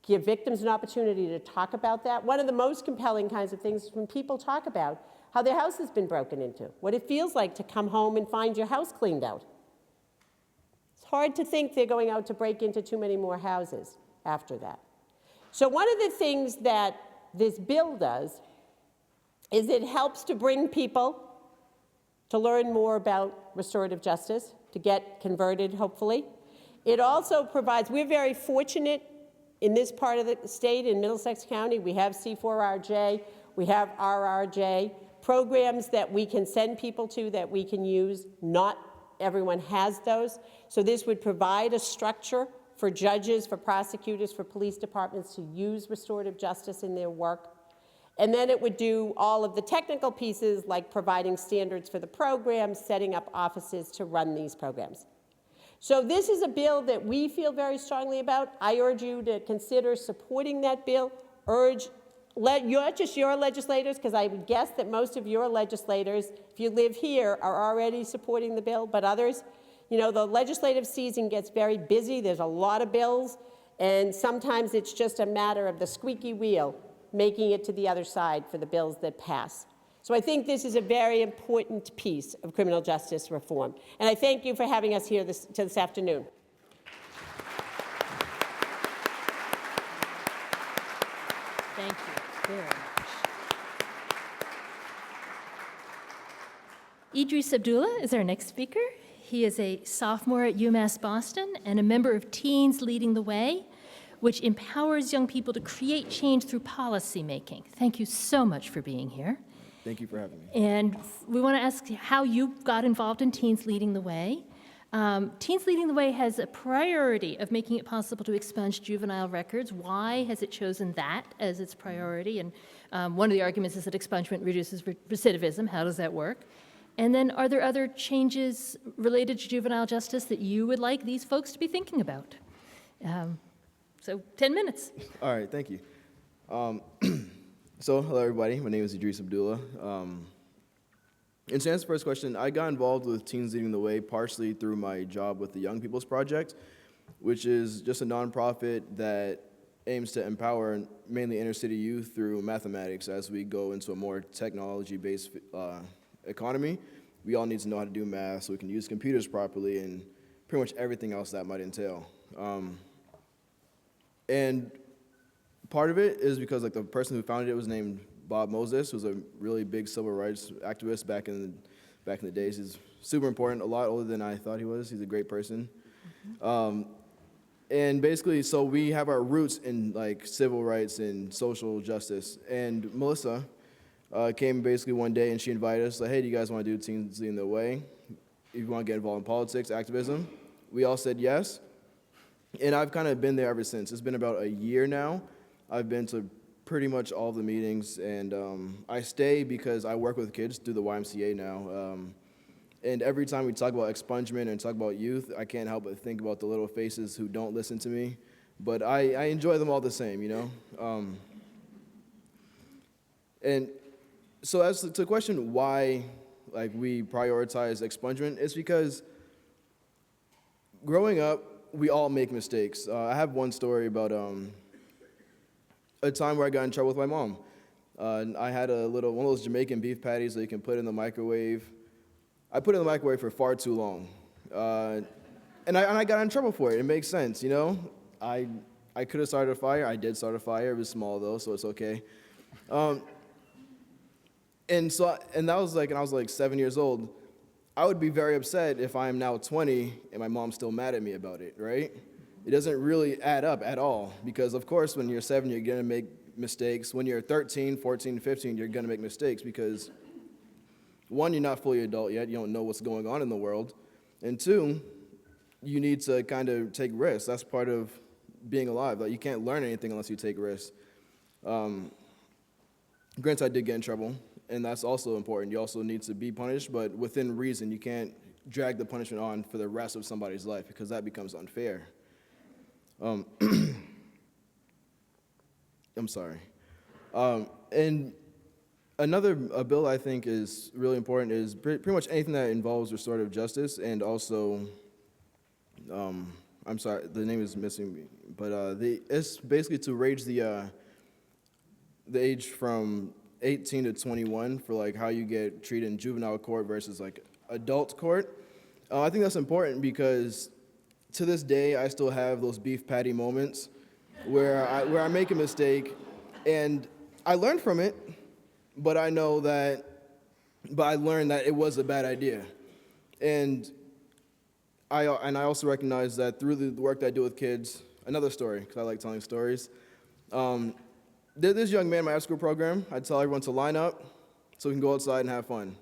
give victims an opportunity to talk about that. One of the most compelling kinds of things is when people talk about how their house has been broken into, what it feels like to come home and find your house cleaned out. It's hard to think they're going out to break into too many more houses after that. So one of the things that this bill does is it helps to bring people to learn more about restorative justice, to get converted, hopefully. It also provides, we're very fortunate in this part of the state, in Middlesex County, we have C4RJ, we have RRJ, programs that we can send people to that we can use. Not everyone has those. So this would provide a structure for judges, for prosecutors, for police departments to use restorative justice in their work. And then it would do all of the technical pieces like providing standards for the programs, setting up offices to run these programs. So this is a bill that we feel very strongly about. I urge you to consider supporting that bill. Not just your legislators, because I would guess that most of your legislators, if you live here, are already supporting the bill, but others. You know, the legislative season gets very busy. There's a lot of bills, and sometimes it's just a matter of the squeaky wheel making it to the other side for the bills that pass. So I think this is a very important piece of criminal justice reform. And I thank you for having us here this afternoon. Thank you very much. Idris Abdullah is our next speaker. He is a sophomore at UMass Boston and a member of Teens Leading the Way, which empowers young people to create change through policy making. Thank you so much for being here. Thank you for having me. And we want to ask how you got involved in Teens Leading the Way. Teens Leading the Way has a priority of making it possible to expunge juvenile records. Why has it chosen that as its priority? And one of the arguments is that expungement reduces recidivism. How does that work? And then are there other changes related to juvenile justice that you would like these folks to be thinking about? So 10 minutes. All right, thank you. So, hello everybody, my name is Idris Abdullah. And to answer the first question, I got involved with Teens Leading the Way partially through my job with the Young People's Project, which is just a nonprofit that aims to empower mainly inner city youth through mathematics as we go into a more technology-based economy. We all need to know how to do math so we can use computers properly and pretty much everything else that might entail. And part of it is because like the person who founded it was named Bob Moses, who was a really big civil rights activist back in the days. He's super important, a lot older than I thought he was. He's a great person. And basically, so we have our roots in like civil rights and social justice. And Melissa came basically one day and she invited us, like, hey, do you guys want to do Teens Leading the Way? If you want to get involved in politics, activism. We all said yes. And I've kind of been there ever since. It's been about a year now. I've been to pretty much all the meetings, and I stay because I work with kids through the YMCA now. And every time we talk about expungement and talk about youth, I can't help but think about the little faces who don't listen to me. But I enjoy them all the same, you know? And so as to the question why like we prioritize expungement, it's because growing up, we all make mistakes. I have one story about a time where I got in trouble with my mom. I had one of those Jamaican beef patties that you can put in the microwave. I put it in the microwave for far too long. And I got in trouble for it. It makes sense, you know? I could have started a fire. I did start a fire. It was small though, so it's okay. And that was like, and I was like 7 years old. I would be very upset if I am now 20 and my mom's still mad at me about it, right? It doesn't really add up at all because, of course, when you're 7, you're going to make mistakes. When you're 13, 14, 15, you're going to make mistakes because, one, you're not fully adult yet. You don't know what's going on in the world. And 2, you need to kind of take risks. That's part of being alive. Like, you can't learn anything unless you take risks. Granted, I did get in trouble. And that's also important. You also need to be punished, but within reason. You can't drag the punishment on for the rest of somebody's life because that becomes unfair. I'm sorry. And another bill I think is really important is pretty much anything that involves restorative justice and also, I I'm sorry, the name is missing me, but it's basically to raise the age from 18 to 21 for like how you get treated in juvenile court versus like adult court. I think that's important because to this day I still have those beef patty moments where I make a mistake and I learn from it, but I learned that it was a bad idea. And I also recognize that through the work that I do with kids, another story, because I like telling stories. This young man in my after-school program, I tell everyone to line up so we can go outside and have fun.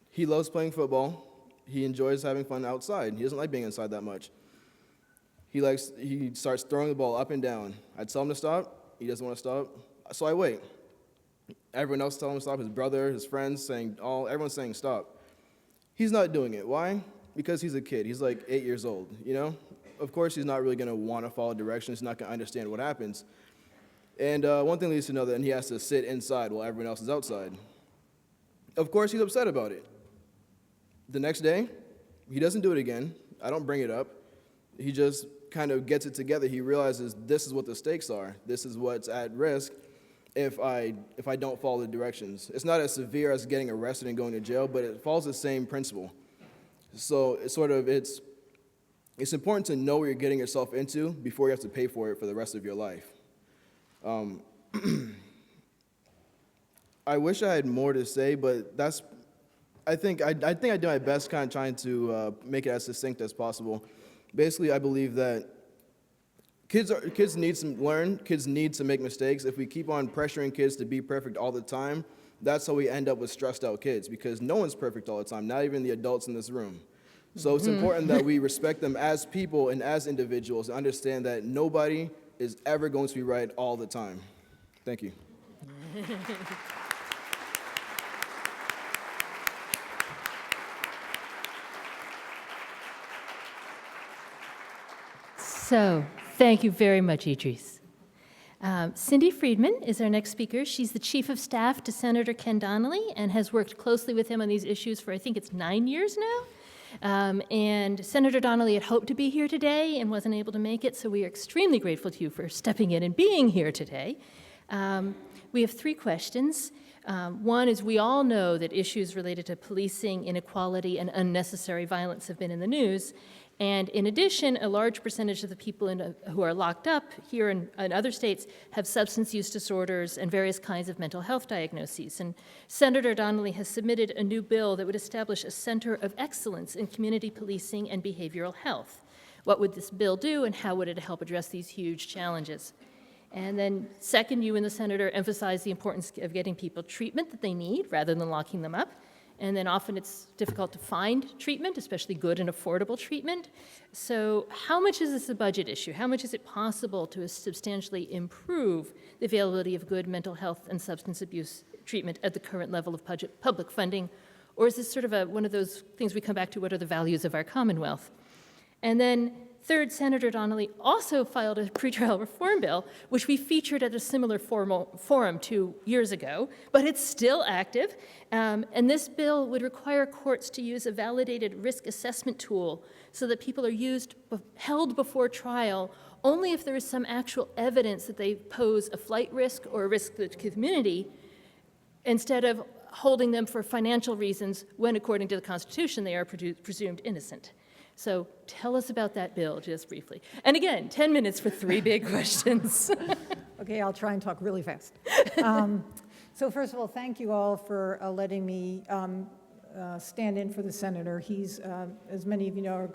He loves playing football. He enjoys having fun outside. He doesn't like being inside that much. He starts throwing the ball up and down. I tell him to stop. He doesn't want to stop. So I wait. Everyone else tells him to stop. His brother, his friends, everyone's saying stop. He's not doing it. Why? Because he's a kid. He's like 8 years old, you know? Of course, he's not really going to want to follow directions. He's not going to understand what happens. And one thing leads to another, and he has to sit inside while everyone else is outside. Of course, he's upset about it. The next day, he doesn't do it again. I don't bring it up. He just kind of gets it together. He realizes this is what the stakes are. This is what's at risk if I don't follow the directions. It's not as severe as getting arrested and going to jail, but it follows the same principle. So it's important to know what you're getting yourself into before you have to pay for it for the rest of your life. I wish I had more to say, but I think I do my best kind of trying to make it as succinct as possible. Basically, I believe that kids need to learn, kids need to make mistakes. If we keep on pressuring kids to be perfect all the time, that's how we end up with stressed out kids, because no one's perfect all the time, not even the adults in this room. So it's important that we respect them as people and as individuals and understand that nobody is ever going to be right all the time. Thank you. So, thank you very much, Idris. Cindy Friedman is our next speaker. She's the Chief of Staff to Senator Ken Donnelly and has worked closely with him on these issues for, I think it's 9 years now. And Senator Donnelly had hoped to be here today and wasn't able to make it, so we are extremely grateful to you for stepping in and being here today. We have 3 questions. One is, we all know that issues related to policing, inequality, and unnecessary violence have been in the news. And in addition, a large percentage of the people who are locked up here in other states have substance use disorders and various kinds of mental health diagnoses. And Senator Donnelly has submitted a new bill that would establish a center of excellence in community policing and behavioral health. What would this bill do, and how would it help address these huge challenges? And then second, you and the senator emphasize the importance of getting people treatment that they need rather than locking them up. And then often it's difficult to find treatment, especially good and affordable treatment. So how much is this a budget issue? How much is it possible to substantially improve the availability of good mental health and substance abuse treatment at the current level of public funding? Or is this sort of one of those things we come back to, what are the values of our Commonwealth? And then third, Senator Donnelly also filed a pretrial reform bill, which we featured at a similar forum 2 years ago, but it's still active. And this bill would require courts to use a validated risk assessment tool so that people are held before trial only if there is some actual evidence that they pose a flight risk or a risk to the community, instead of holding them for financial reasons when, according to the Constitution, they are presumed innocent. So tell us about that bill, just briefly. And again, 10 minutes for 3 big questions. Okay, I'll try and talk really fast. So first of all, thank you all for letting me stand in for the senator. He's, as many of you know,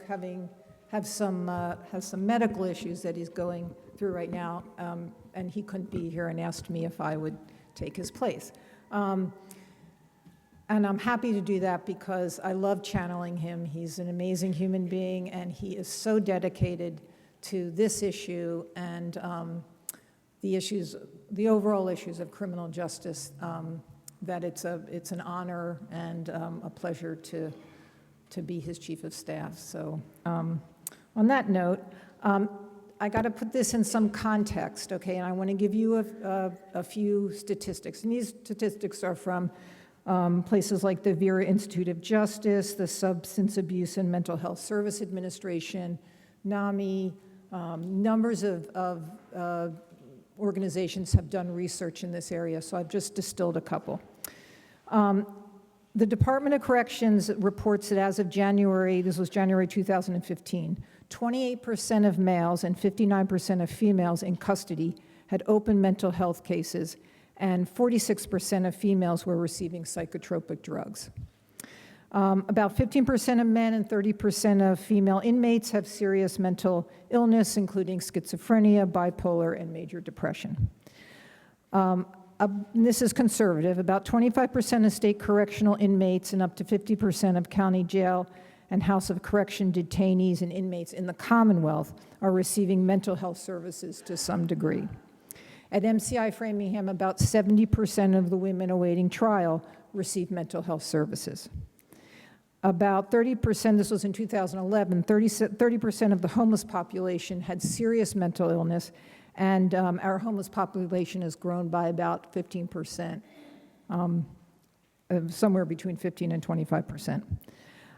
has some medical issues that he's going through right now, and he couldn't be here and asked me if I would take his place. And I'm happy to do that because I love channeling him. He's an amazing human being, and he is so dedicated to this issue and the overall issues of criminal justice, that it's an honor and a pleasure to be his chief of staff. So on that note, I got to put this in some context, okay? And I want to give you a few statistics. And these statistics are from places like the Vera Institute of Justice, the Substance Abuse and Mental Health Service Administration, NAMI, numbers of organizations have done research in this area, so I've just distilled a couple. The Department of Corrections reports that as of January, this was January 2015, 28% of males and 59% of females in custody had open mental health cases, and 46% of females were receiving psychotropic drugs. About 15% of men and 30% of female inmates have serious mental illness, including schizophrenia, bipolar, and major depression. This is conservative. About 25% of state correctional inmates and up to 50% of county jail and House of Correction detainees and inmates in the Commonwealth are receiving mental health services to some degree. At MCI Framingham, about 70% of the women awaiting trial receive mental health services. About 30%, this was in 2011, 30% of the homeless population had serious mental illness, and our homeless population has grown by about 15%, somewhere between 15 and 25%.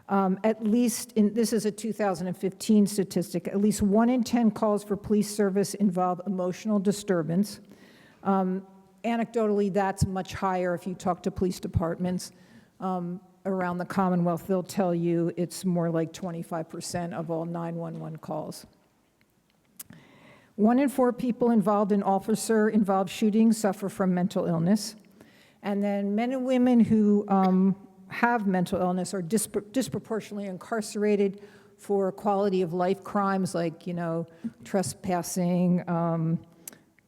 At least, this is a 2015 statistic, at least 1 in 10 calls for police service involve emotional disturbance. Anecdotally, that's much higher if you talk to police departments around the Commonwealth. They'll tell you it's more like 25% of all 911 calls. 1 in 4 people involved in officer-involved shootings suffer from mental illness. And then men and women who have mental illness are disproportionately incarcerated for quality of life crimes like, trespassing,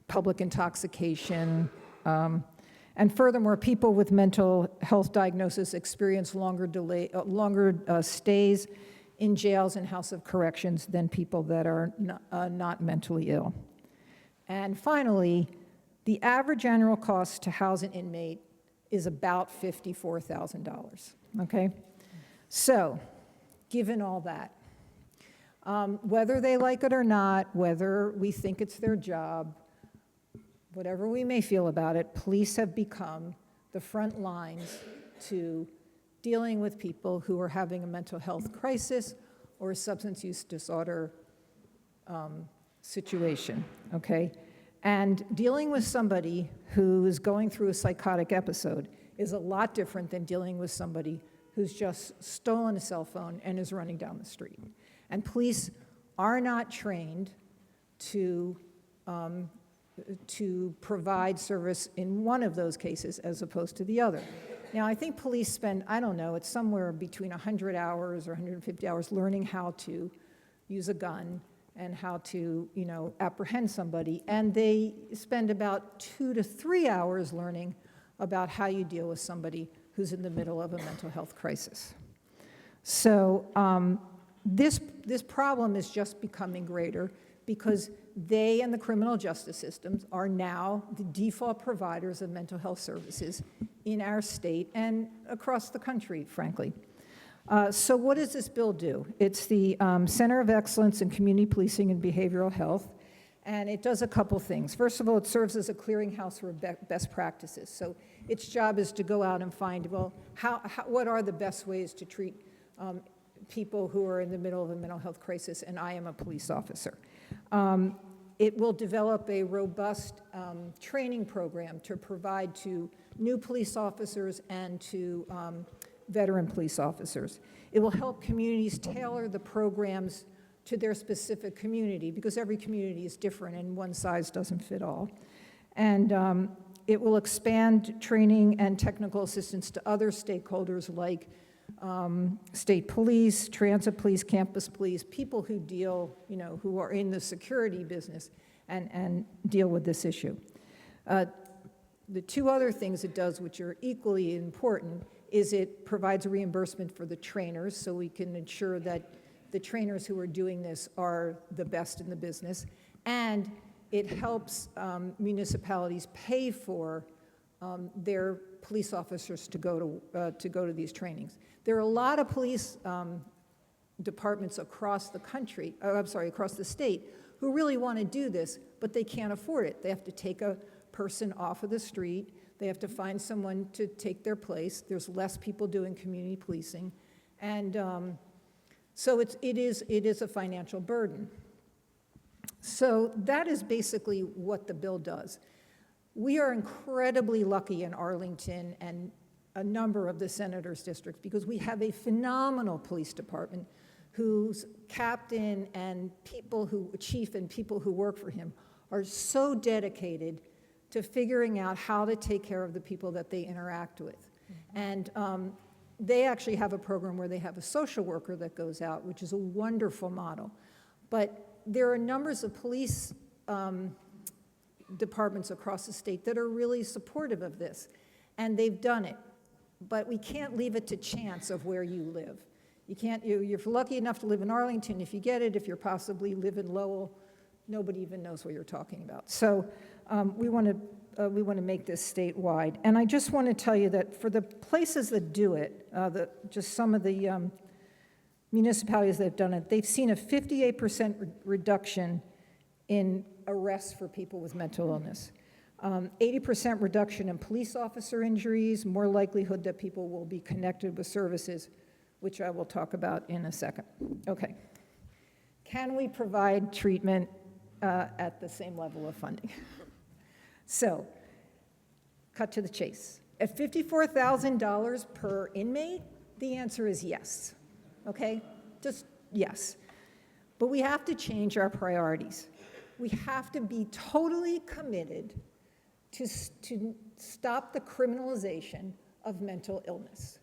public intoxication. And furthermore, people with mental health diagnosis experience longer stays in jails and House of Corrections than people that are not mentally ill. And finally, the average annual cost to house an inmate is about $54,000, okay? So, given all that, whether they like it or not, whether we think it's their job, whatever we may feel about it, police have become the front lines to dealing with people who are having a mental health crisis or a substance use disorder situation, okay? And dealing with somebody who is going through a psychotic episode is a lot different than dealing with somebody who's just stolen a cell phone and is running down the street. And police are not trained to provide service in one of those cases as opposed to the other. Now, I think police spend, I don't know, it's somewhere between 100 hours or 150 hours learning how to use a gun and how to, apprehend somebody. And they spend about 2 to 3 hours learning about how you deal with somebody who's in the middle of a mental health crisis. So this problem is just becoming greater because they and the criminal justice systems are now the default providers of mental health services in our state and across the country, frankly. So what does this bill do? It's the Center of Excellence in Community Policing and Behavioral Health, and it does a couple things. First of all, it serves as a clearinghouse for best practices. So its job is to go out and find, well, what are the best ways to treat people who are in the middle of a mental health crisis, and I am a police officer. It will develop a robust training program to provide to new police officers and to veteran police officers. It will help communities tailor the programs to their specific community because every community is different and one size doesn't fit all. And it will expand training and technical assistance to other stakeholders like state police, transit police, campus police, people who deal, who are in the security business and deal with this issue. The 2 other things it does, which are equally important, is it provides a reimbursement for the trainers so we can ensure that the trainers who are doing this are the best in the business, and it helps municipalities pay for their police officers to go to these trainings. There are a lot of police departments across the country, across the state, who really want to do this, but they can't afford it. They have to take a person off of the street. They have to find someone to take their place. There's less people doing community policing. And So it is a financial burden. So that is basically what the bill does. We are incredibly lucky in Arlington and a number of the senators' districts because we have a phenomenal police department whose captain and chief and people who work for him are so dedicated to figuring out how to take care of the people that they interact with. And they actually have a program where they have a social worker that goes out, which is a wonderful model. But there are numbers of police departments across the state that are really supportive of this, and they've done it. But we can't leave it to chance of where you live. You can't, you're lucky enough to live in Arlington. If you get it, if you're possibly live in Lowell, nobody even knows what you're talking about. So we want to make this statewide. And I just want to tell you that for the places that do it, just some of the municipalities that have done it, they've seen a 58% reduction in arrests for people with mental illness. 80% reduction in police officer injuries, more likelihood that people will be connected with services, which I will talk about in a second. Okay. Can we provide treatment at the same level of funding? So, cut to the chase. At $54,000 per inmate, the answer is yes. Okay? Just yes. But we have to change our priorities. We have to be totally committed to stop the criminalization of mental illness.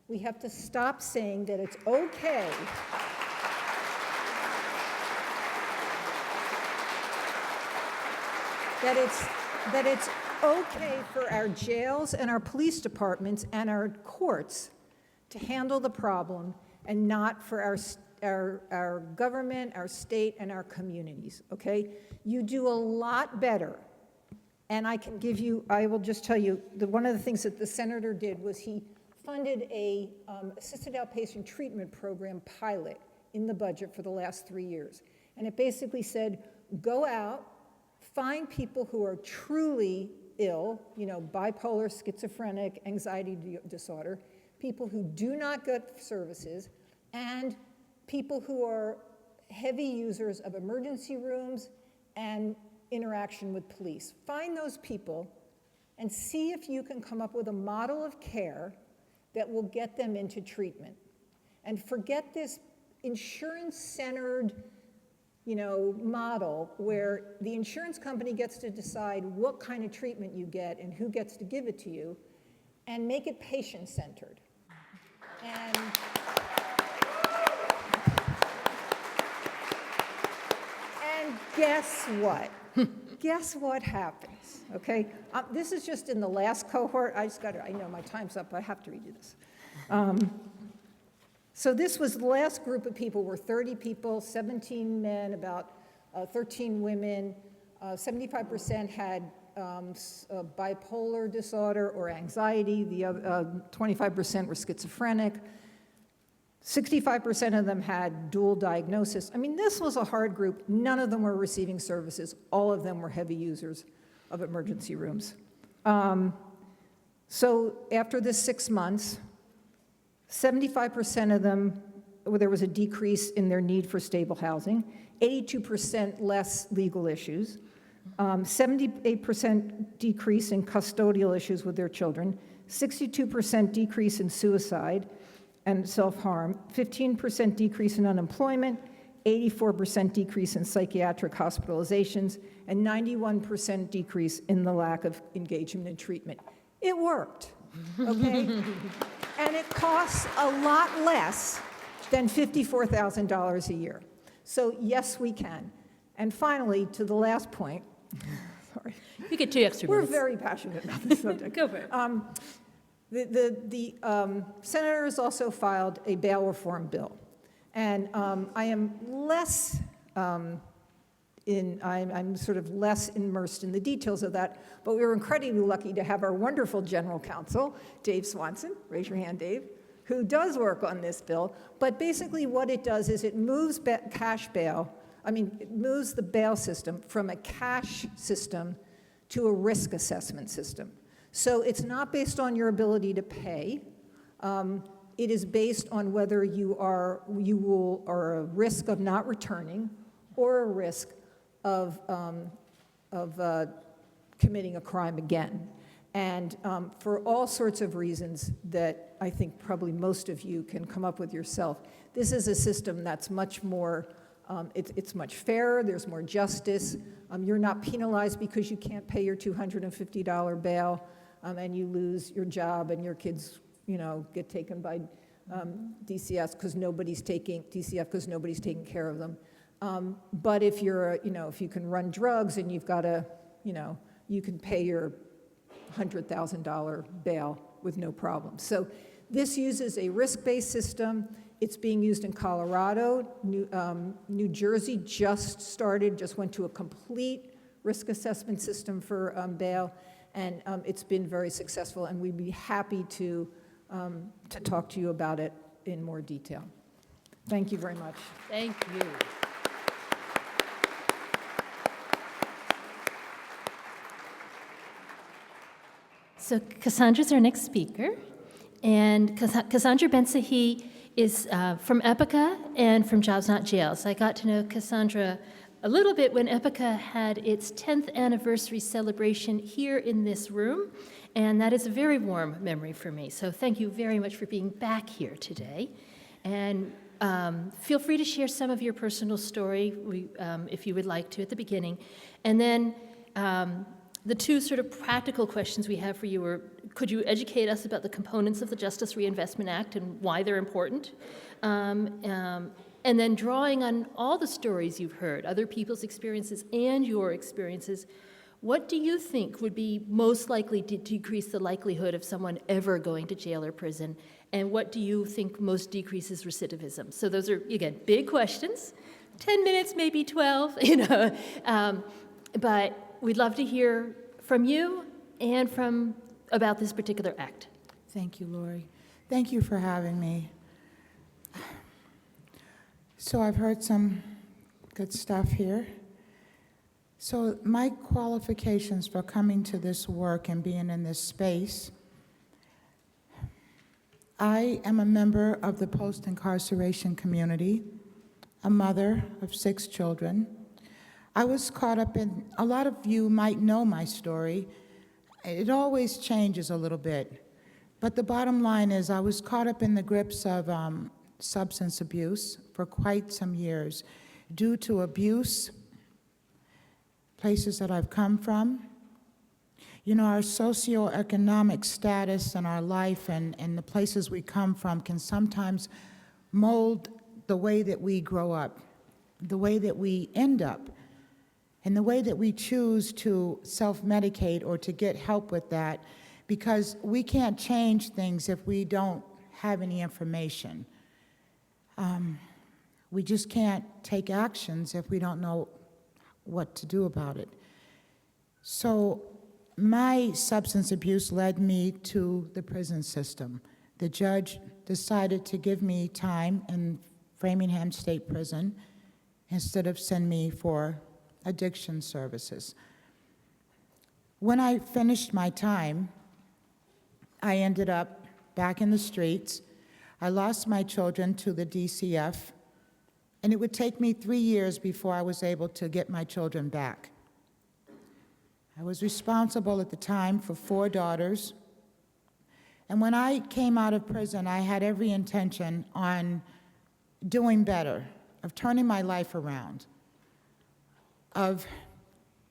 We have to stop saying that it's okay that it's okay for our jails and our police departments and our courts to handle the problem and not for our government, our state, and our communities, okay? You do a lot better. And I will just tell you, one of the things that the senator did was he funded a assisted outpatient treatment program pilot in the budget for the last 3 years. And it basically said, go out, find people who are truly ill, bipolar, schizophrenic, anxiety disorder, people who do not get services, and people who are heavy users of emergency rooms and interaction with police. Find those people and see if you can come up with a model of care that will get them into treatment. And forget this insurance-centered, model where the insurance company gets to decide what kind of treatment you get and who gets to give it to you, and make it patient-centered. And guess what? Guess what happens, okay? This is just in the last cohort. I know my time's up, but I have to read you this. So this was the last group of people, were 30 people, 17 men, about 13 women. 75% had bipolar disorder or anxiety. The other 25% were schizophrenic. 65% of them had dual diagnosis. I mean, this was a hard group. None of them were receiving services. All of them were heavy users of emergency rooms. So after this 6 months, 75% of them, there was a decrease in their need for stable housing, 82% less legal issues, 78% decrease in custodial issues with their children, 62% decrease in suicide and self-harm, 15% decrease in unemployment, 84% decrease in psychiatric hospitalizations, and 91% decrease in the lack of engagement in treatment. It worked, okay? And it costs a lot less than $54,000 a year. So yes, we can. And finally, to the last point, sorry. You get 2 extra We're minutes. very passionate about this subject. Go for it. The senators also filed a bail reform bill. And I am less I'm sort of less immersed in the details of that, but we were incredibly lucky to have our wonderful general counsel, Dave Swanson, raise your hand, Dave, who does work on this bill. But basically what it does is it moves it moves the bail system from a cash system to a risk assessment system. So it's not based on your ability to pay. It is based on whether you are a risk of not returning or a risk of committing a crime again. And for all sorts of reasons that I think probably most of you can come up with yourself, this is a system that's much more, it's much fairer, there's more justice. You're not penalized because you can't pay your $250 bail and you lose your job and your kids, get taken by DCF because nobody's taking care of them. But if you're, if you can run drugs and you've got to, you can pay your $100,000 bail with no problem. So this uses a risk-based system. It's being used in Colorado. New Jersey just went to a complete risk assessment system for bail, and it's been very successful, and we'd be happy to talk to you about it in more detail. Thank you very much. Thank you. So Cassandra's our next speaker, and Cassandra Ben-Sahi is from Epica and from Jobs Not Jails. I got to know Cassandra a little bit when Epica had its 10th anniversary celebration here in this room, and that is a very warm memory for me. So thank you very much for being back here today. And feel free to share some of your personal story if you would like to at the beginning. And then the two sort of practical questions we have for you are, could you educate us about the components of the Justice Reinvestment Act and why they're important? And then drawing on all the stories you've heard, other people's experiences and your experiences, what do you think would be most likely to decrease the likelihood of someone ever going to jail or prison? And what do you think most decreases recidivism? So those are, again, big questions. 10 minutes, maybe 12, but we'd love to hear from you and about this particular act. Thank you, Lori. Thank you for having me. So I've heard some good stuff here. So my qualifications for coming to this work and being in this space, I am a member of the post-incarceration community, a mother of 6 children. I was caught up in, a lot of you might know my story. It always changes a little bit. But the bottom line is I was caught up in the grips of substance abuse for quite some years due to abuse, places that I've come from. Our socioeconomic status and our life and the places we come from can sometimes mold the way that we grow up, the way that we end up, and the way that we choose to self-medicate or to get help with that, because we can't change things if we don't have any information. We just can't take actions if we don't know what to do about it. So my substance abuse led me to the prison system. The judge decided to give me time in Framingham State Prison instead of send me for addiction services. When I finished my time, I ended up back in the streets. I lost my children to the DCF, and it would take me 3 years before I was able to get my children back. I was responsible at the time for 4 daughters, and when I came out of prison, I had every intention on doing better, of turning my life around, of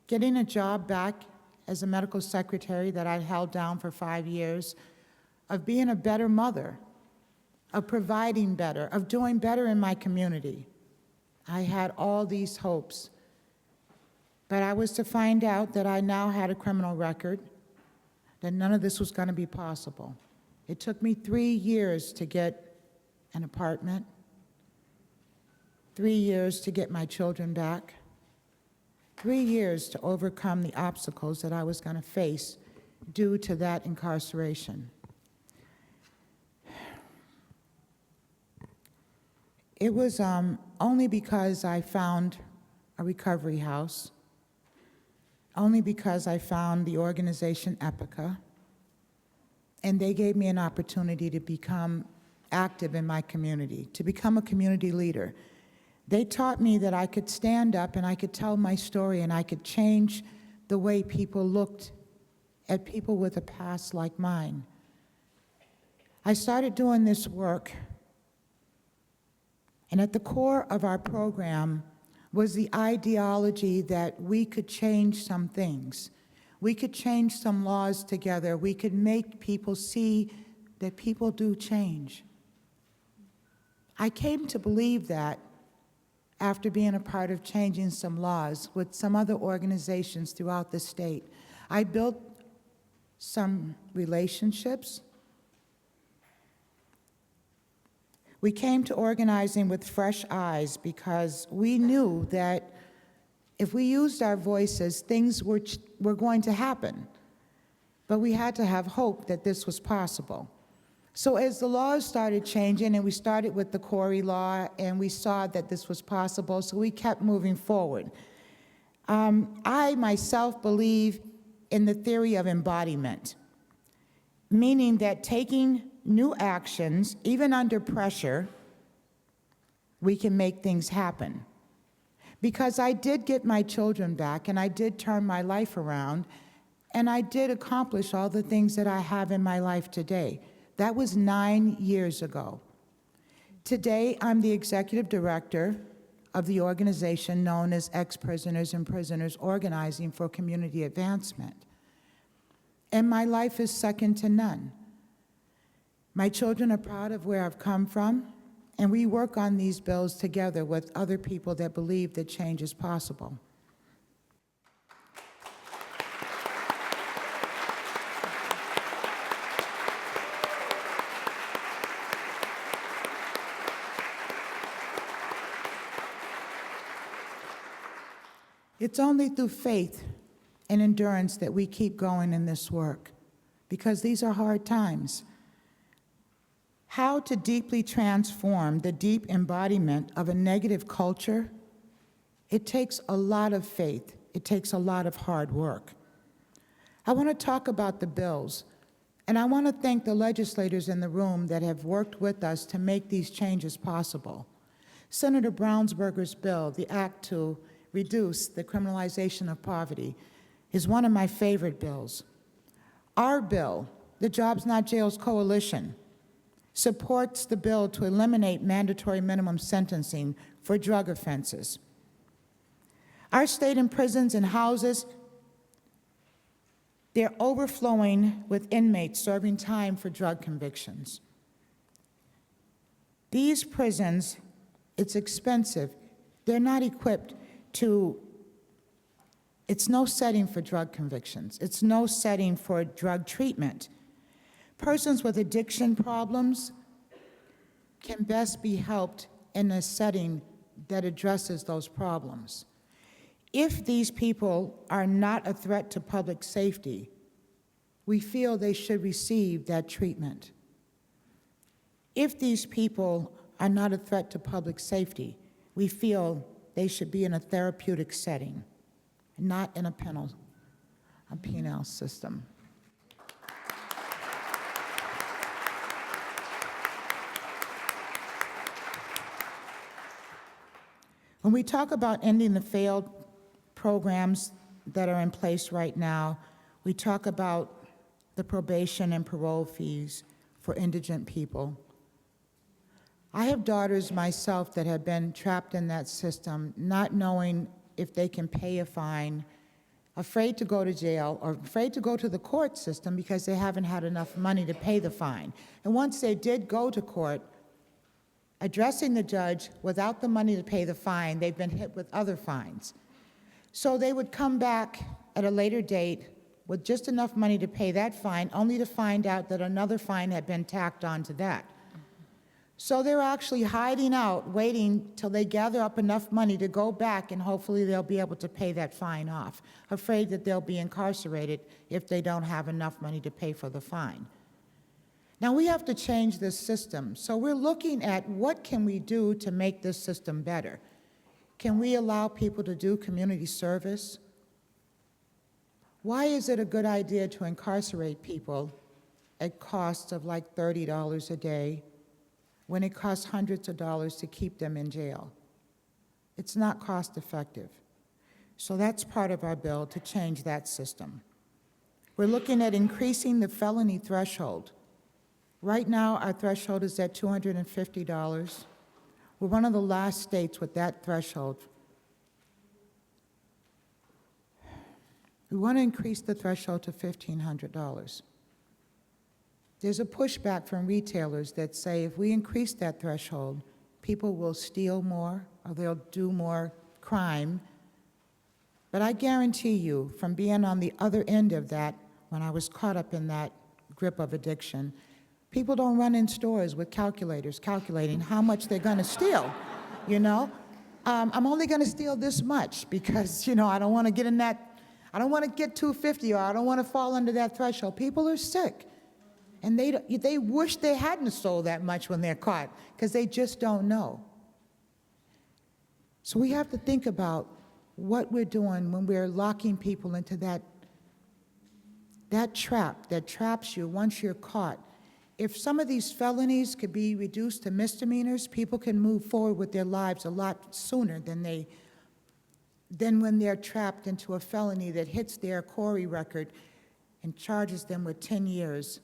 getting a job back as a medical secretary that I'd held down for 5 years, of being a better mother, of providing better, of doing better in my community. I had all these hopes. But I was to find out that I now had a criminal record, that none of this was going to be possible. It took me 3 years to get an apartment, 3 years to get my children back, 3 years to overcome the obstacles that I was going to face due to that incarceration. It was only because I found a recovery house, only because I found the organization Epica, and they gave me an opportunity to become active in my community, to become a community leader. They taught me that I could stand up and I could tell my story and I could change the way people looked at people with a past like mine. I started doing this work, and at the core of our program was the ideology that we could change some things. We could change some laws together. We could make people see that people do change. I came to believe that after being a part of changing some laws with some other organizations throughout the state. I built some relationships. We came to organizing with fresh eyes because we knew that if we used our voices, things were going to happen. But we had to have hope that this was possible. So as the laws started changing, and we started with the Corey law, and we saw that this was possible, so we kept moving forward. I myself believe in the theory of embodiment, meaning that taking new actions, even under pressure, we can make things happen. Because I did get my children back, and I did turn my life around, and I did accomplish all the things that I have in my life today. That was 9 years ago. Today, I'm the executive director of the organization known as Ex-Prisoners and Prisoners Organizing for Community Advancement. And my life is second to none. My children are proud of where I've come from, and we work on these bills together with other people that believe that change is possible. It's only through faith and endurance that we keep going in this work, because these are hard times. How to deeply transform the deep embodiment of a negative culture, it takes a lot of faith. It takes a lot of hard work. I want to talk about the bills, and I want to thank the legislators in the room that have worked with us to make these changes possible. Senator Brownsberger's bill, the act to reduce the criminalization of poverty, is one of my favorite bills. Our bill, the Jobs Not Jails Coalition, supports the bill to eliminate mandatory minimum sentencing for drug offenses. Our state and prisons and houses, they're overflowing with inmates serving time for drug convictions. These prisons, it's expensive. They're not equipped to, it's no setting for drug convictions. It's no setting for drug treatment. Persons with addiction problems can best be helped in a setting that addresses those problems. If these people are not a threat to public safety, we feel they should receive that treatment. If these people are not a threat to public safety, we feel they should be in a therapeutic setting, not in a penal system. When we talk about ending the failed programs that are in place right now, we talk about the probation and parole fees for indigent people. I have daughters myself that have been trapped in that system, not knowing if they can pay a fine, afraid to go to jail, or afraid to go to the court system because they haven't had enough money to pay the fine. And once they did go to court, addressing the judge without the money to pay the fine, they've been hit with other fines. So they would come back at a later date with just enough money to pay that fine, only to find out that another fine had been tacked onto that. So they're actually hiding out, waiting till they gather up enough money to go back, and hopefully they'll be able to pay that fine off, afraid that they'll be incarcerated if they don't have enough money to pay for the fine. Now, we have to change this system, so we're looking at what can we do to make this system better. Can we allow people to do community service? Why is it a good idea to incarcerate people at costs of like $30 a day when it costs hundreds of dollars to keep them in jail. It's not cost effective. So that's part of our bill to change that system. We're looking at increasing the felony threshold. Right now, our threshold is at $250. We're one of the last states with that threshold. We want to increase the threshold to $1,500. There's a pushback from retailers that say if we increase that threshold, people will steal more or they'll do more crime. But I guarantee you, from being on the other end of that, when I was caught up in that grip of addiction, people don't run in stores with calculators calculating how much they're going to steal, you know? I'm only going to steal this much because, you know, I don't want to get in that, I don't want to get 250 or I don't want to fall under that threshold. People are sick. And they wish they hadn't stole that much when they're caught because they just don't know. So we have to think about what we're doing when we're locking people into that trap that traps you once you're caught. If some of these felonies could be reduced to misdemeanors, people can move forward with their lives a lot sooner than when they're trapped into a felony that hits their CORI record and charges them with 10 years,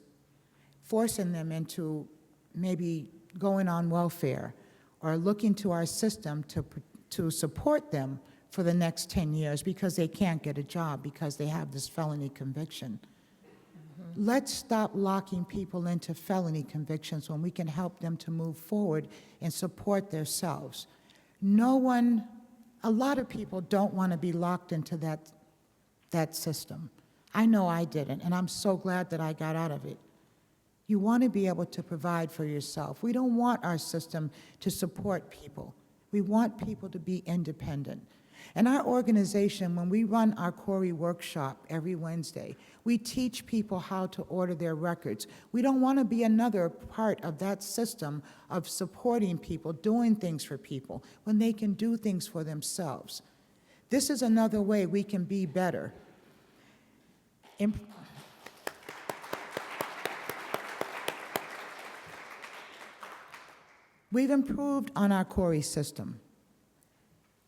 forcing them into maybe going on welfare or looking to our system to support them for the next 10 years because they can't get a job because they have this felony conviction. Let's stop locking people into felony convictions when we can help them to move forward and support themselves. A lot of people don't want to be locked into that system. I know I didn't, and I'm so glad that I got out of it. You want to be able to provide for yourself. We don't want our system to support people. We want people to be independent. And our organization, when we run our CORI workshop every Wednesday, we teach people how to order their records. We don't want to be another part of that system of supporting people, doing things for people, when they can do things for themselves. This is another way we can be better. We've improved on our CORI system.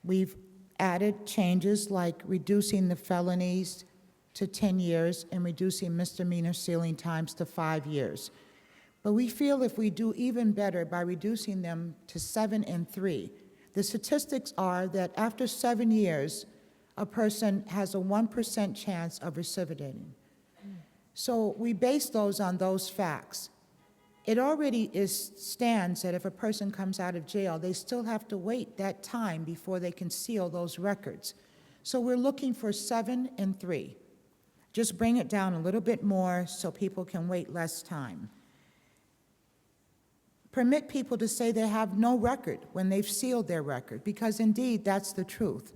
We've added changes like reducing the felonies to 10 years and reducing misdemeanor ceiling times to 5 years. But we feel if we do even better by reducing them to 7 and 3, the statistics are that after 7 years, a person has a 1% chance of recidivating. So we base those on those facts. It already stands that if a person comes out of jail, they still have to wait that time before they can seal those records. So we're looking for 7 and 3. Just bring it down a little bit more so people can wait less time. Permit people to say they have no record when they've sealed their record, because indeed that's the truth.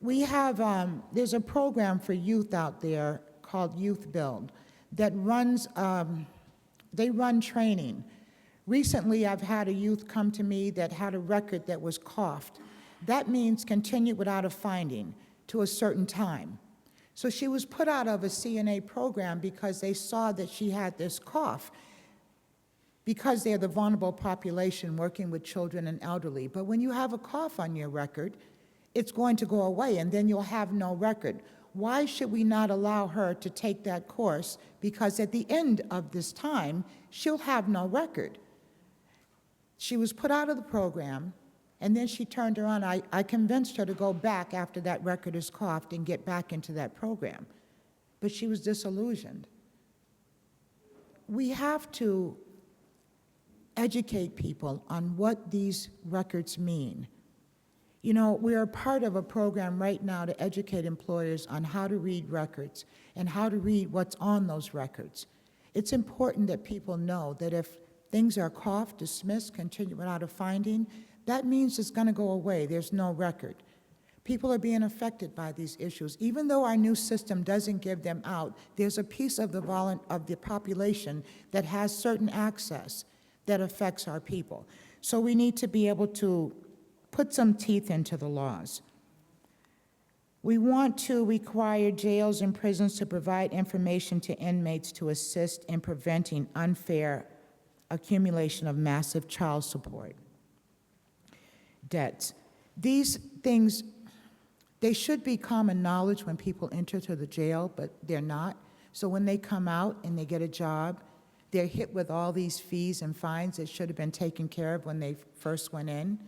We have, there's a program for youth out there called Youth Build that runs, they run training. Recently, I've had a youth come to me that had a record that was coughed. That means continued without a finding to a certain time. So she was put out of a CNA program because they saw that she had this cough, because they're the vulnerable population working with children and elderly. But when you have a cough on your record, it's going to go away, and then you'll have no record. Why should we not allow her to take that course? Because at the end of this time, she'll have no record. She was put out of the program, and then she turned around. I convinced her to go back after that record is coughed and get back into that program. But she was disillusioned. We have to educate people on what these records mean. You know, we're a part of a program right now to educate employers on how to read records and how to read what's on those records. It's important that people know that if things are coughed, dismissed, continued without a finding, that means it's going to go away. There's no record. People are being affected by these issues. Even though our new system doesn't give them out, there's a piece of the population that has certain access that affects our people. So we need to be able to put some teeth into the laws. We want to require jails and prisons to provide information to inmates to assist in preventing unfair accumulation of massive child support debts. These things, they should be common knowledge when people enter to the jail, but they're not. So when they come out and they get a job, they're hit with all these fees and fines that should have been taken care of when they first went in.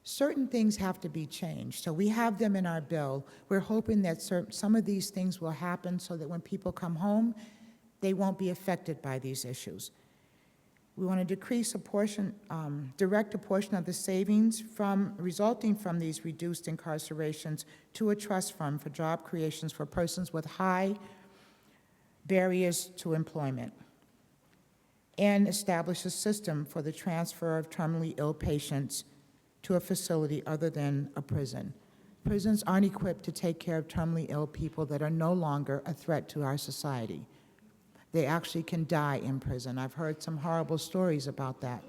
Certain things have to be changed. So we have them in our bill. We're hoping that some of these things will happen so that when people come home, they won't be affected by these issues. We want to decrease a portion, direct a portion of the savings resulting from these reduced incarcerations to a trust fund for job creations for persons with high barriers to employment, and establish a system for the transfer of terminally ill patients to a facility other than a prison. Prisons aren't equipped to take care of terminally ill people that are no longer a threat to our society. They actually can die in prison. I've heard some horrible stories about that.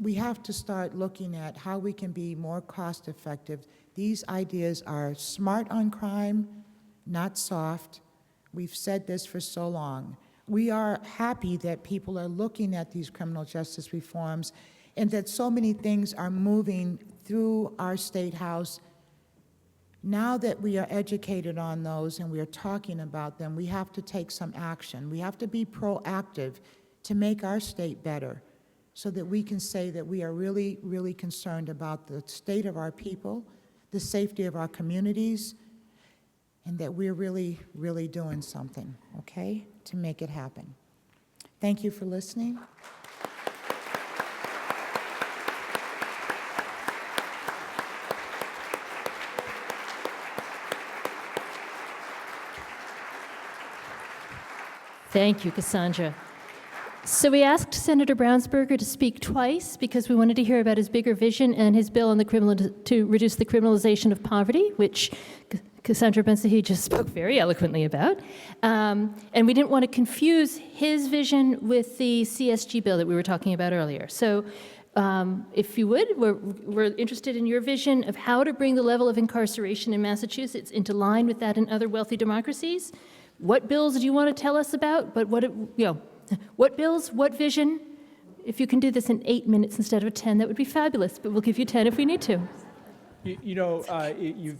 We have to start looking at how we can be more cost-effective. These ideas are smart on crime, not soft. We've said this for so long. We are happy that people are looking at these criminal justice reforms and that so many things are moving through our State House. Now that we are educated on those and we are talking about them, we have to take some action. We have to be proactive to make our state better so that we can say that we are really, really concerned about the state of our people, the safety of our communities, and that we're really, really doing something, okay, to make it happen. Thank you for listening. Thank you, Cassandra. So we asked Senator Brownsberger to speak twice because we wanted to hear about his bigger vision and his bill on to reduce the criminalization of poverty, which Cassandra Ben-Sahi just spoke very eloquently about. And we didn't want to confuse his vision with the CSG bill that we were talking about earlier. So if you would, we're interested in your vision of how to bring the level of incarceration in Massachusetts into line with that in other wealthy democracies. What bills do you want to tell us about? But what bills, what vision? If you can do this in 8 minutes instead of 10, that would be fabulous, but we'll give you 10 if we need to. The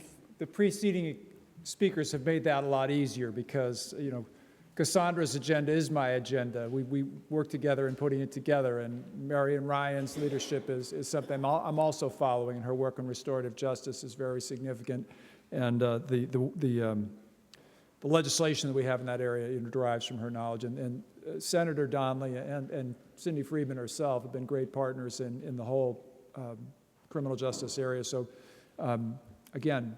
preceding speakers have made that a lot easier because, Cassandra's agenda is my agenda. We work together in putting it together, and Marian Ryan's leadership is something I'm also following, and her work on restorative justice is very significant. And the legislation that we have in that area derives from her knowledge. And Senator Donnelly and Cindy Friedman herself have been great partners in the whole criminal justice area. So again,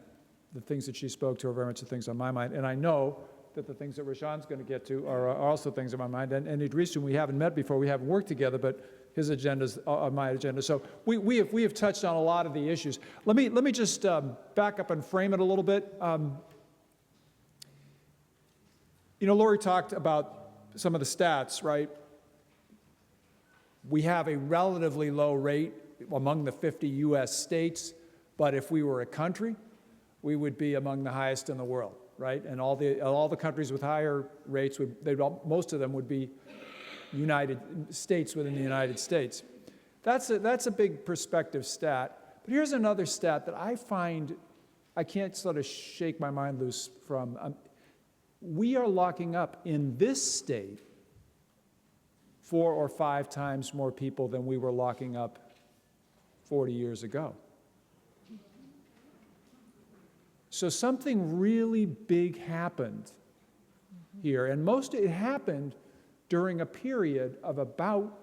the things that she spoke to are very much the things on my mind. And I know that the things that Rashawn's going to get to are also things on my mind. And Idris, whom we haven't met before, we haven't worked together, but his agenda's on my agenda. So we have touched on a lot of the issues. Let me just back up and frame it a little bit. Lori talked about some of the stats, right? We have a relatively low rate among the 50 U.S. states, but if we were a country, we would be among the highest in the world, right? And all the countries with higher rates, most of them would be United States within the United States. That's a big perspective stat. But here's another stat that I find I can't sort of shake my mind loose from. We are locking up in this state 4 or 5 times more people than we were locking up 40 years ago. So something really big happened here, and most of it happened during a period of about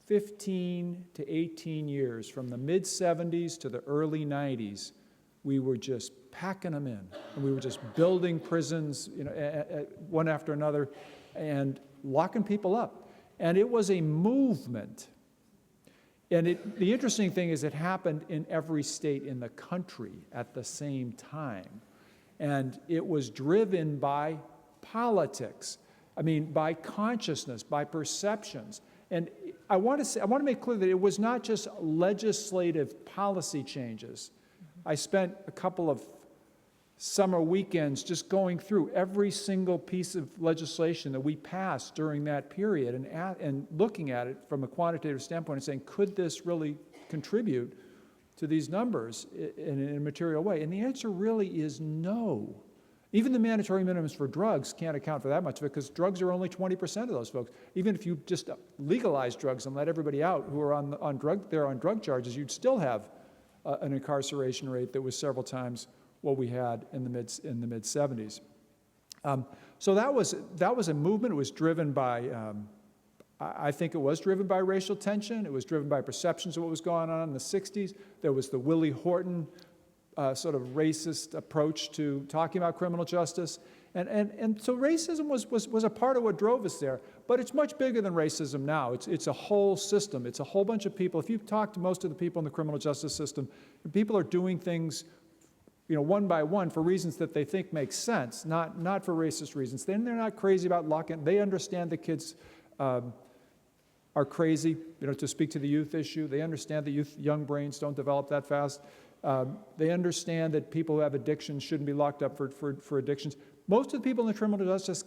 15 to 18 years, from the mid-'70s to the early '90s. We were just packing them in, and we were just building prisons, one after another, and locking people up. And it was a movement. And the interesting thing is it happened in every state in the country at the same time. And it was driven by politics. By consciousness, by perceptions. And I want to make clear that it was not just legislative policy changes. I spent a couple of summer weekends just going through every single piece of legislation that we passed during that period and looking at it from a quantitative standpoint and saying, could this really contribute to these numbers in a material way? And the answer really is no. Even the mandatory minimums for drugs can't account for that much because drugs are only 20% of those folks. Even if you just legalize drugs and let everybody out who are on drug charges, you'd still have an incarceration rate that was several times what we had in the mid 70s. So that was a movement. It was driven by, I think it was driven by racial tension. It was driven by perceptions of what was going on in the 60s. There was the Willie Horton sort of racist approach to talking about criminal justice. And so racism was a part of what drove us there. But it's much bigger than racism now. It's a whole system. It's a whole bunch of people. If you talk to most of the people in the criminal justice system, people are doing things, one by one for reasons that they think make sense, not for racist reasons. Then they're not crazy about locking. They understand the kids are crazy, to speak to the youth issue. They understand that young brains don't develop that fast. They understand that people who have addictions shouldn't be locked up for addictions. Most of the people in the criminal justice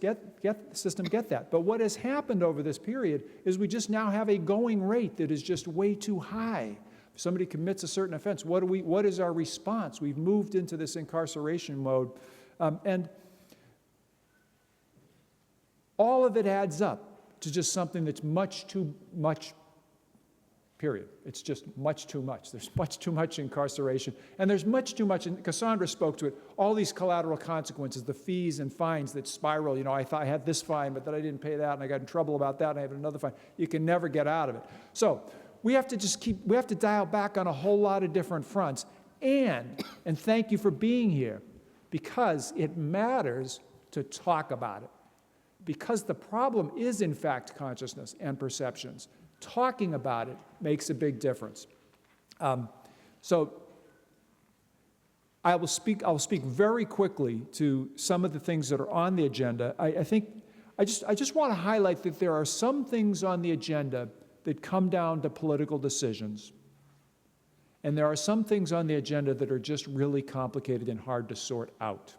system get that. But what has happened over this period is we just now have a going rate that is just way too high. If somebody commits a certain offense, what is our response? We've moved into this incarceration mode. And all of it adds up to just something that's much too much, period. It's just much too much. There's much too much incarceration. And there's much too much, and Cassandra spoke to it, all these collateral consequences, the fees and fines that spiral. I thought I had this fine, but then I didn't pay that, and I got in trouble about that, and I have another fine. You can never get out of it. So we have to dial back on a whole lot of different fronts. And thank you for being here, because it matters to talk about it. Because the problem is, in fact, consciousness and perceptions. Talking about it makes a big difference. So I'll speak very quickly to some of the things that are on the agenda. I just want to highlight that there are some things on the agenda that come down to political decisions. And there are some things on the agenda that are just really complicated and hard to sort out.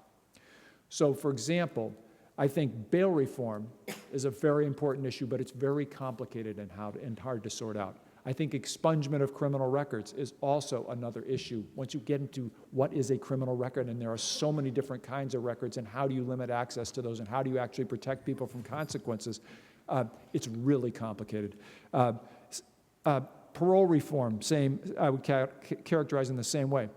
So, for example, I think bail reform is a very important issue, but it's very complicated and hard to sort out. I think expungement of criminal records is also another issue. Once you get into what is a criminal record, and there are so many different kinds of records, and how do you limit access to those, and how do you actually protect people from consequences, it's really complicated. Parole reform, I would characterize in the same way.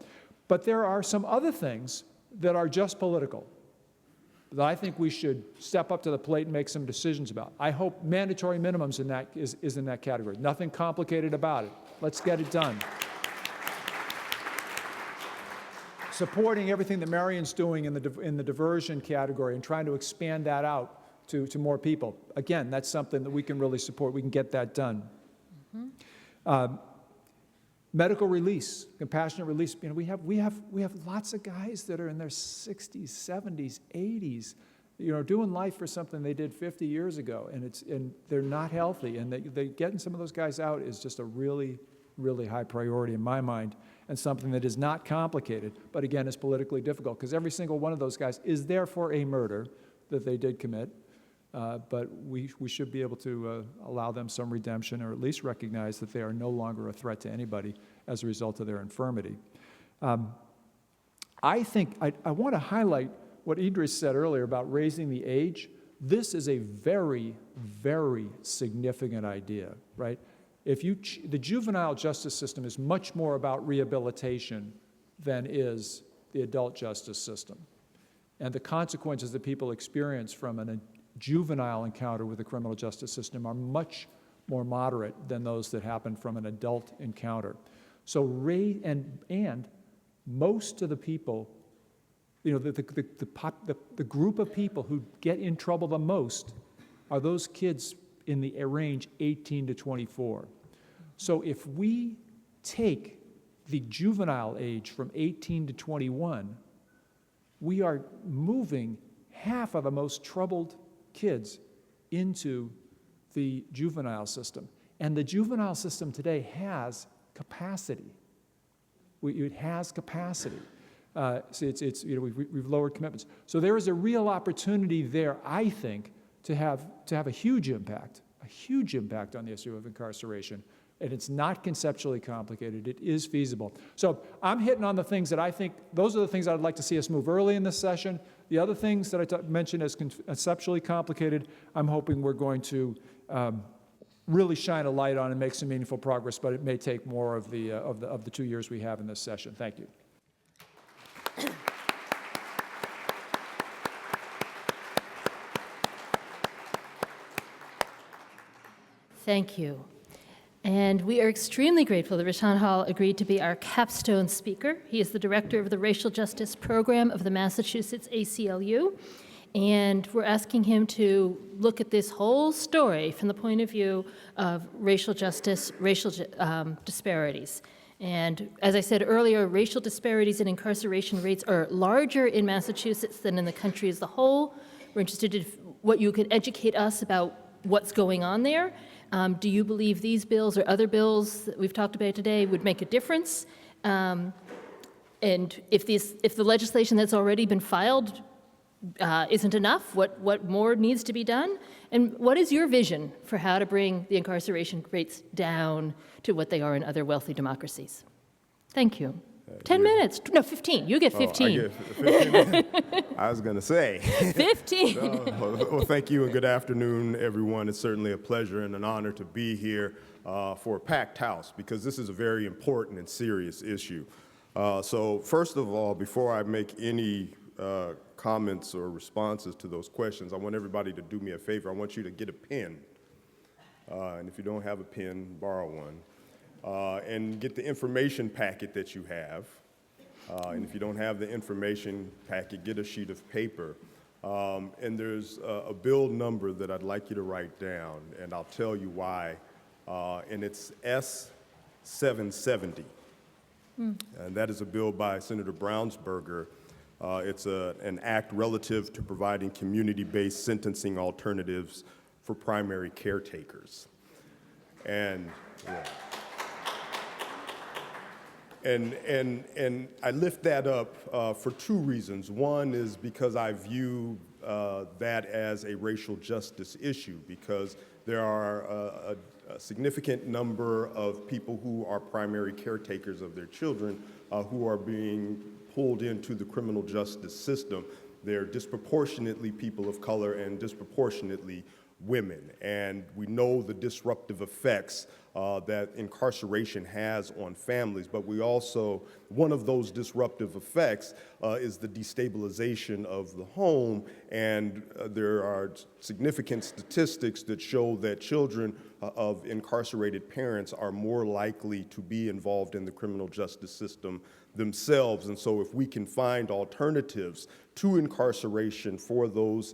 But there are some other things that are just political that I think we should step up to the plate and make some decisions about. I hope mandatory minimums is in that category. Nothing complicated about it. Let's get it done. Supporting everything that Marion's doing in the diversion category and trying to expand that out to more people. Again, that's something that we can really support. We can get that done. Mm-hmm. Medical release, compassionate release. We have lots of guys that are in their 60s, 70s, 80s, doing life for something they did 50 years ago, and they're not healthy. And getting some of those guys out is just a really, really high priority in my mind, and something that is not complicated, but again is politically difficult, because every single one of those guys is there for a murder that they did commit. But we should be able to allow them some redemption, or at least recognize that they are no longer a threat to anybody as a result of their infirmity. I think I want to highlight what Idris said earlier about raising the age. This is a very, very significant idea, right? The juvenile justice system is much more about rehabilitation than is the adult justice system. And the consequences that people experience from a juvenile encounter with the criminal justice system are much more moderate than those that happen from an adult encounter. So, and most of the people, the group of people who get in trouble the most are those kids in the range 18 to 24. So if we take the juvenile age from 18 to 21, we are moving half of the most troubled kids into the juvenile system. And the juvenile system today has capacity. It has capacity. It's we've lowered commitments. So there is a real opportunity there, I think, to have a huge impact on the issue of incarceration. And it's not conceptually complicated. It is feasible. So I'm hitting on the things that I think, those are the things I'd like to see us move early in this session. The other things that I mentioned as conceptually complicated, I'm hoping we're going to really shine a light on and make some meaningful progress, but it may take more of the 2 years we have in this session. Thank you. Thank you. And we are extremely grateful that Rashawn Hall agreed to be our capstone speaker. He is the director of the Racial Justice Program of the Massachusetts ACLU. And we're asking him to look at this whole story from the point of view of racial justice, racial disparities. And as I said earlier, racial disparities in incarceration rates are larger in Massachusetts than in the country as a whole. We're interested in what you could educate us about what's going on there. Do you believe these bills or other bills that we've talked about today would make a difference? And if the legislation that's already been filed isn't enough, what more needs to be done? And what is your vision for how to bring the incarceration rates down to what they are in other wealthy democracies? Thank you. 10 minutes. No, 15. You get 15. I get 15 minutes. I was going to say. 15. Well, thank you and good afternoon, everyone. It's certainly a pleasure and an honor to be here for a packed house because this is a very important and serious issue. So first of all, before I make any comments or responses to those questions, I want everybody to do me a favor. I want you to get a pen. And if you don't have a pen, borrow one. And get the information packet that you have. And if you don't have the information packet, get a sheet of paper. And there's a bill number that I'd like you to write down, and I'll tell you why. And it's S770. And that is a bill by Senator Brownsberger. It's an act relative to providing community-based sentencing alternatives for primary caretakers. And yeah. And I lift that up for two reasons. One is because I view that as a racial justice issue, because there are a significant number of people who are primary caretakers of their children who are being pulled into the criminal justice system. They're disproportionately people of color and disproportionately women. And we know the disruptive effects that incarceration has on families, but we also, one of those disruptive effects is the destabilization of the home, and there are significant statistics that show that children of incarcerated parents are more likely to be involved in the criminal justice system themselves. And so if we can find alternatives to incarceration for those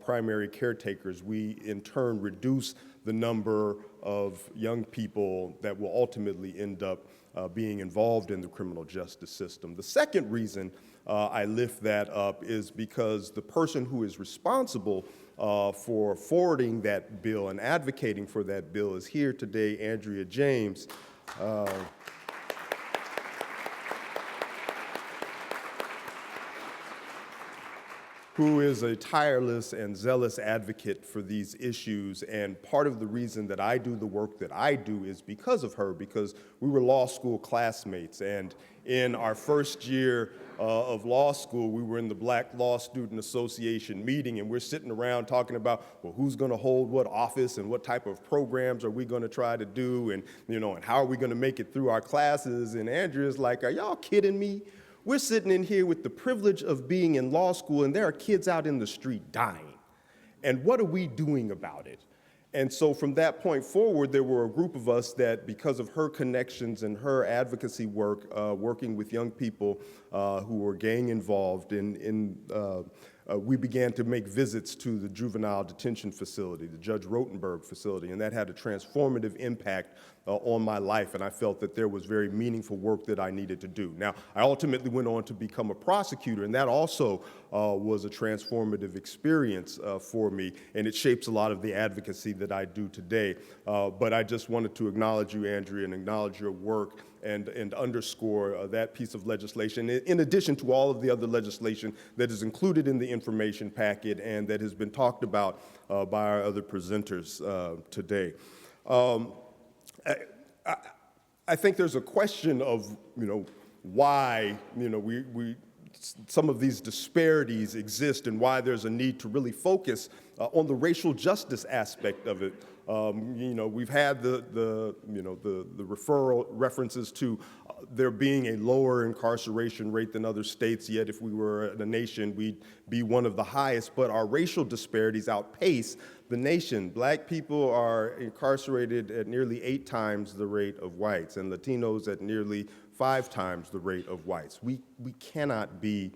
primary caretakers, we in turn reduce the number of young people that will ultimately end up being involved in the criminal justice system. The second reason I lift that up is because the person who is responsible for forwarding that bill and advocating for that bill is here today, Andrea James. Who is a tireless and zealous advocate for these issues. And part of the reason that I do the work that I do is because of her, because we were law school classmates. And in our first year of law school, we were in the Black Law Student Association meeting, and we're sitting around talking about, well, who's going to hold what office and what type of programs are we going to try to do, and, you know, and how are we going to make it through our classes? And Andrea's like, are y'all kidding me? We're sitting in here with the privilege of being in law school, and there are kids out in the street dying. And what are we doing about it? And so from that point forward, there were a group of us that, because of her connections and her advocacy work, working with young people who were gang involved in we began to make visits to the juvenile detention facility, the Judge Rotenberg facility, and that had a transformative impact on my life, and I felt that there was very meaningful work that I needed to do. Now, I ultimately went on to become a prosecutor, and that also was a transformative experience for me, and it shapes a lot of the advocacy that I do today. But I just wanted to acknowledge you, Andrea, and acknowledge your work and underscore that piece of legislation, in addition to all of the other legislation that is included in the information packet and that has been talked about by our other presenters today. I think there's a question of, why, some of these disparities exist and why there's a need to really focus on the racial justice aspect of it. We've had the referral references to there being a lower incarceration rate than other states, yet if we were a nation, we'd be one of the highest, but our racial disparities outpace the nation. Black people are incarcerated at nearly 8 times the rate of whites, and Latinos at nearly 5 times the rate of whites. We cannot be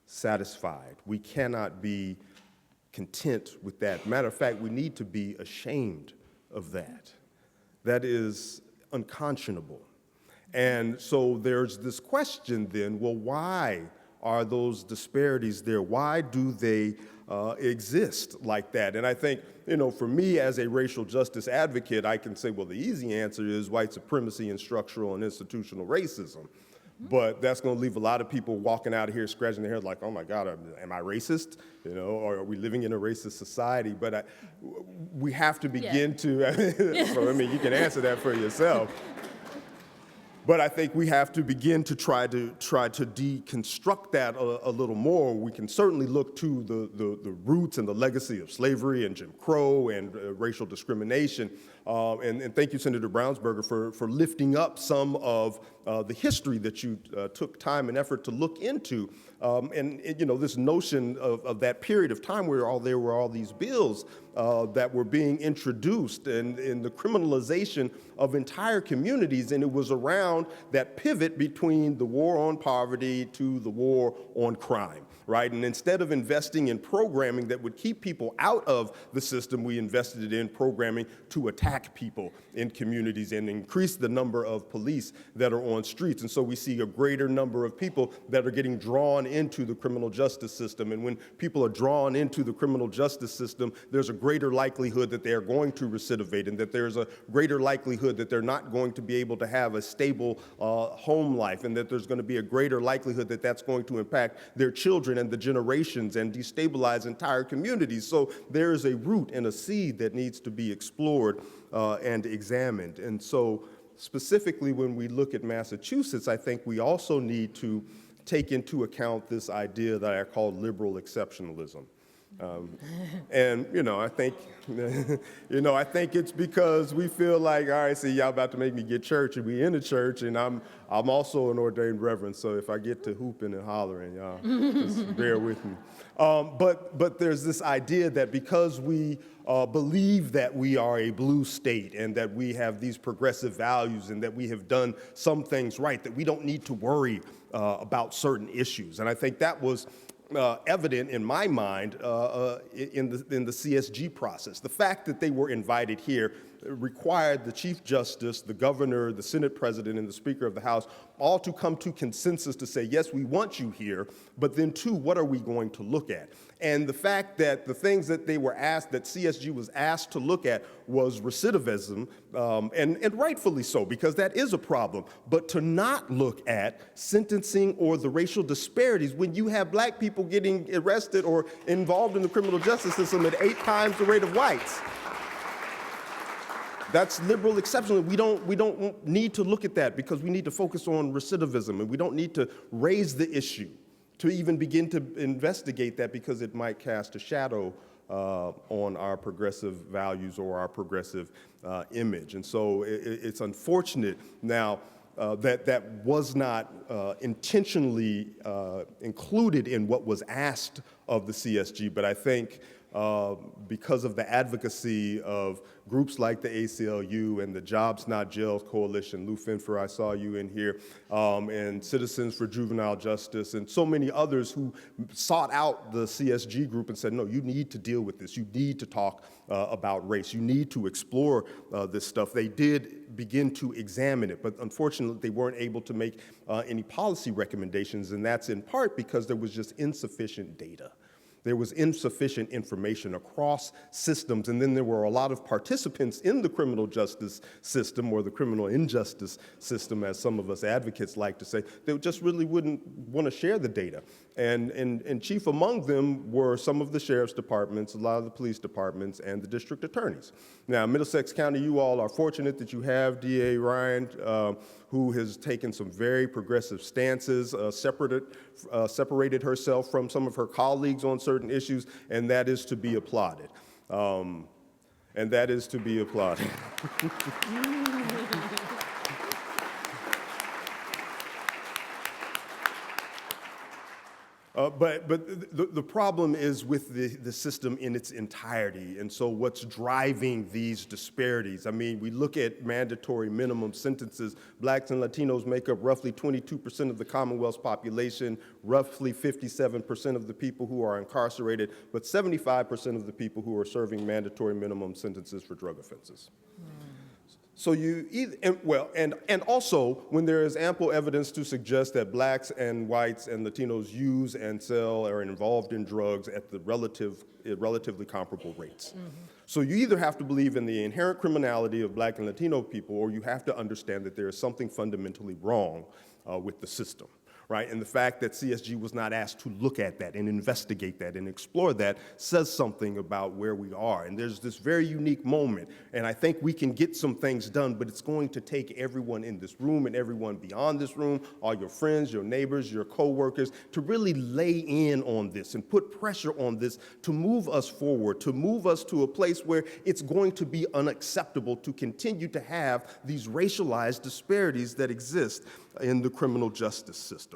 satisfied. We cannot be content with that. Matter of fact, we need to be ashamed of that. That is unconscionable. And so there's this question then, well, why are those disparities there? Why do they exist like that? And I think, for me as a racial justice advocate, I can say, well, the easy answer is white supremacy and structural and institutional racism. But that's going to leave a lot of people walking out of here scratching their head like, oh my God, am I racist? Or are we living in a racist society? But we have to begin to, so, you can answer that for yourself. But I think we have to begin to try to deconstruct that a little more. We can certainly look to the roots and the legacy of slavery and Jim Crow and racial discrimination. And thank you, Senator Brownsberger, for lifting up some of the history that you took time and effort to look into. This notion of that period of time where there were all these bills that were being introduced and in the criminalization of entire communities, and it was around that pivot between the war on poverty to the war on crime, right? And instead of investing in programming that would keep people out of the system, we invested in programming to attack people in communities and increase the number of police that are on streets. And so we see a greater number of people that are getting drawn into the criminal justice system. And when people are drawn into the criminal justice system, there's a greater likelihood that they are going to recidivate, and that there's a greater likelihood that they're not going to be able to have a stable home life, and that there's going to be a greater likelihood that that's going to impact their children and the generations and destabilize entire communities. So there is a root and a seed that needs to be explored and examined. And so specifically when we look at Massachusetts, I think we also need to take into account this idea that I call liberal exceptionalism. I think, I think it's because we feel like, all right, see, y'all about to make me get church, and we in the church, and I'm also an ordained reverend, so if I get to hooping and hollering, y'all just bear with me. But there's this idea that because we believe that we are a blue state and that we have these progressive values and that we have done some things right, that we don't need to worry about certain issues. And I think that was evident in my mind in the CSG process. The fact that they were invited here required the Chief Justice, the Governor, the Senate President, and the Speaker of the House all to come to consensus to say, yes, we want you here, but then two, what are we going to look at? And the fact that the things that they were asked, that CSG was asked to look at, was recidivism, and rightfully so, because that is a problem. But to not look at sentencing or the racial disparities when you have black people getting arrested or involved in the criminal justice system at 8 times the rate of whites. That's liberal exceptionalism. We don't need to look at that because we need to focus on recidivism, and we don't need to raise the issue to even begin to investigate that because it might cast a shadow on our progressive values or our progressive image. And so it's unfortunate now that was not intentionally included in what was asked of the CSG, but I think because of the advocacy of groups like the ACLU and the Jobs Not Jails Coalition. Lou Finfer, I saw you in here, and Citizens for Juvenile Justice, and so many others who sought out the CSG group and said, no, you need to deal with this. You need to talk about race. You need to explore this stuff. They did begin to examine it, but unfortunately they weren't able to make any policy recommendations, and that's in part because there was just insufficient data. There was insufficient information across systems, and then there were a lot of participants in the criminal justice system, or the criminal injustice system, as some of us advocates like to say, they just really wouldn't want to share the data. And chief among them were some of the sheriff's departments, a lot of the police departments, and the district attorneys. Now, Middlesex County, you all are fortunate that you have DA Ryan, who has taken some very progressive stances, separated herself from some of her colleagues on certain issues, and that is to be applauded. And that is to be applauded. But the problem is with the system in its entirety, and so what's driving these disparities? I mean, we look at mandatory minimum sentences. Blacks and Latinos make up roughly 22% of the Commonwealth's population, roughly 57% of the people who are incarcerated, but 75% of the people who are serving mandatory minimum sentences for drug offenses. So you either, and also when there is ample evidence to suggest that blacks and whites and Latinos use and sell or are involved in drugs at the relatively comparable rates. Mm-hmm. So you either have to believe in the inherent criminality of black and Latino people, or you have to understand that there is something fundamentally wrong with the system. Right? And the fact that CSG was not asked to look at that and investigate that and explore that says something about where we are. And there's this very unique moment, and I think we can get some things done, but it's going to take everyone in this room and everyone beyond this room, all your friends, your neighbors, your coworkers, to really lay in on this and put pressure on this to move us forward, to move us to a place where it's going to be unacceptable to continue to have these racialized disparities that exist in the criminal justice system.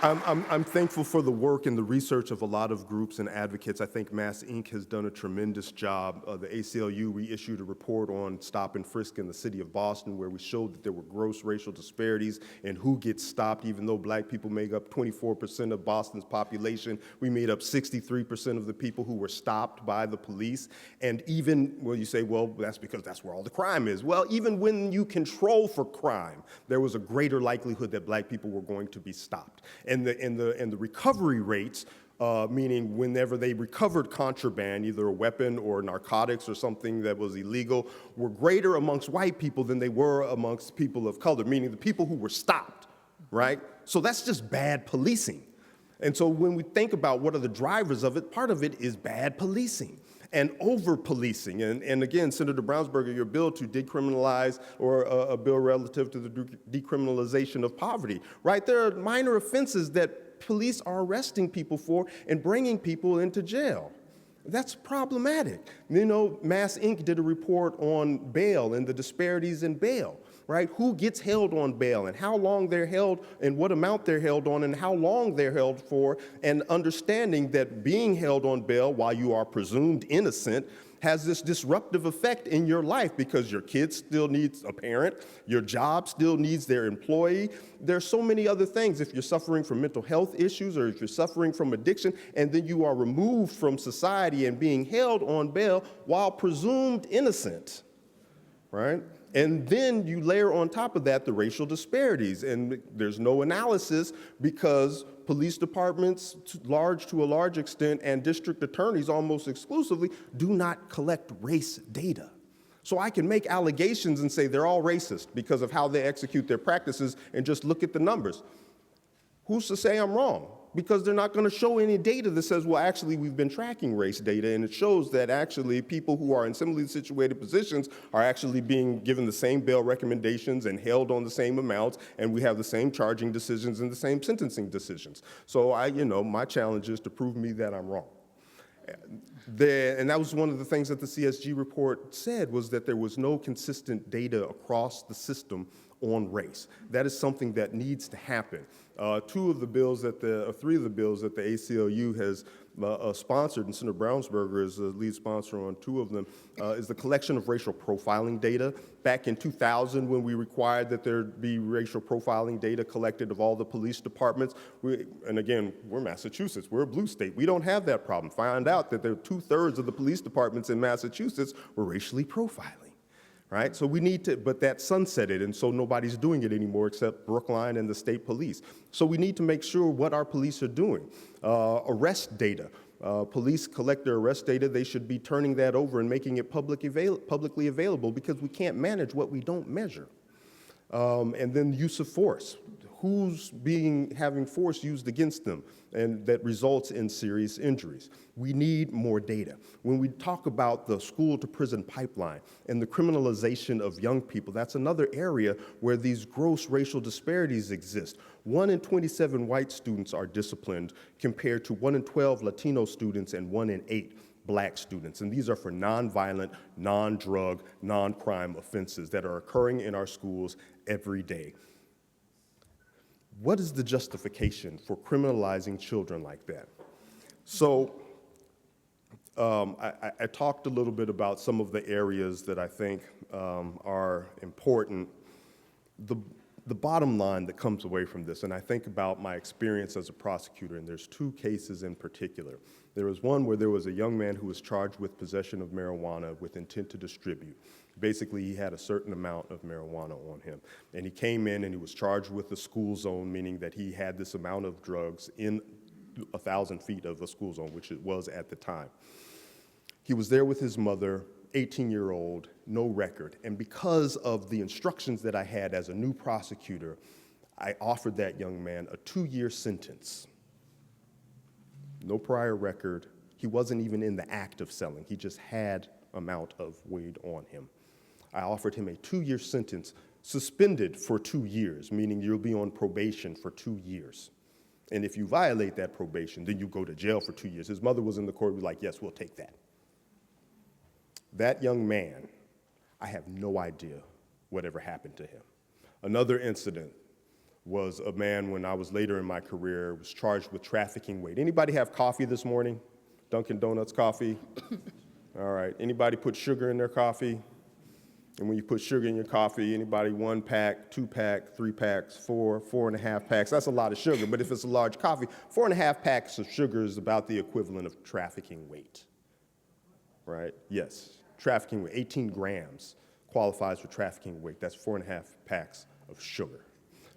I'm thankful for the work and the research of a lot of groups and advocates. I think Mass Inc. has done a tremendous job. The ACLU reissued a report on stop and frisk in the city of Boston, where we showed that there were gross racial disparities in who gets stopped. Even though black people make up 24% of Boston's population, we made up 63% of the people who were stopped by the police. And even, well, you say, well, that's because that's where all the crime is. Well, even when you control for crime, there was a greater likelihood that black people were going to be stopped. And the recovery rates, meaning whenever they recovered contraband, either a weapon or narcotics or something that was illegal, were greater amongst white people than they were amongst people of color, meaning the people who were stopped, right? So that's just bad policing. And so when we think about what are the drivers of it, part of it is bad policing and over-policing. And again, Senator Brownsberger, your bill to decriminalize, or a bill relative to the decriminalization of poverty, right? There are minor offenses that police are arresting people for and bringing people into jail. That's problematic. You know, Mass Inc. did a report on bail and the disparities in bail, right? Who gets held on bail and how long they're held and what amount they're held on and how long they're held for, and understanding that being held on bail while you are presumed innocent has this disruptive effect in your life because your kid still needs a parent, your job still needs their employee. There's so many other things. If you're suffering from mental health issues or if you're suffering from addiction, and then you are removed from society and being held on bail while presumed innocent, right? And then you layer on top of that the racial disparities, and there's no analysis because police departments, to a large extent, and district attorneys almost exclusively do not collect race data. So I can make allegations and say they're all racist because of how they execute their practices and just look at the numbers. Who's to say I'm wrong? Because they're not going to show any data that says, well, actually, we've been tracking race data, and it shows that actually people who are in similarly situated positions are actually being given the same bail recommendations and held on the same amounts, and we have the same charging decisions and the same sentencing decisions. So my challenge is to prove me that I'm wrong. And that was one of the things that the CSG report said, was that there was no consistent data across the system on race. That is something that needs to happen. Three of the bills that the ACLU has sponsored, and Senator Brownsberger is the lead sponsor on two of them, is the collection of racial profiling data. Back in 2000, when we required that there be racial profiling data collected of all the police departments, and again, we're Massachusetts, we're a blue state, we don't have that problem. Found out that there 2/3 of the police departments in Massachusetts were racially profiling. Right? So we need to, but that sunsetted, and so nobody's doing it anymore except Brookline and the state police. So we need to make sure what our police are doing. Arrest data. Police collect their arrest data, they should be turning that over and making it publicly available, because we can't manage what we don't measure. And then use of force. Who's having force used against them, and that results in serious injuries. We need more data. When we talk about the school to prison pipeline and the criminalization of young people, that's another area where these gross racial disparities exist. 1 in 27 white students are disciplined compared to 1 in 12 Latino students and 1 in 8 black students. And these are for nonviolent, non-drug, non-crime offenses that are occurring in our schools every day. What is the justification for criminalizing children like that? So I talked a little bit about some of the areas that I think are important. The bottom line that comes away from this, and I think about my experience as a prosecutor, and there's two cases in particular. There was one where there was a young man who was charged with possession of marijuana with intent to distribute. Basically, he had a certain amount of marijuana on him. And he came in and he was charged with the school zone, meaning that he had this amount of drugs in 1,000 feet of a school zone, which it was at the time. He was there with his mother, 18-year-old, no record. And because of the instructions that I had as a new prosecutor, I offered that young man a 2-year sentence. No prior record. He wasn't even in the act of selling. He just had amount of weed on him. I offered him a 2-year sentence, suspended for 2 years, meaning you'll be on probation for 2 years. And if you violate that probation, then you go to jail for 2 years. His mother was in the court, like, yes, we'll take that. That young man, I have no idea whatever happened to him. Another incident was a man, when I was later in my career, was charged with trafficking weed. Anybody have coffee this morning? Dunkin' Donuts coffee? All right, anybody put sugar in their coffee? And when you put sugar in your coffee, anybody 1 pack, 2 pack, 3 packs, 4.5 packs, that's a lot of sugar. But if it's a large coffee, 4.5 packs of sugar is about the equivalent of trafficking weight, right? Yes, trafficking weight, 18 grams qualifies for trafficking weight. That's 4.5 packs of sugar.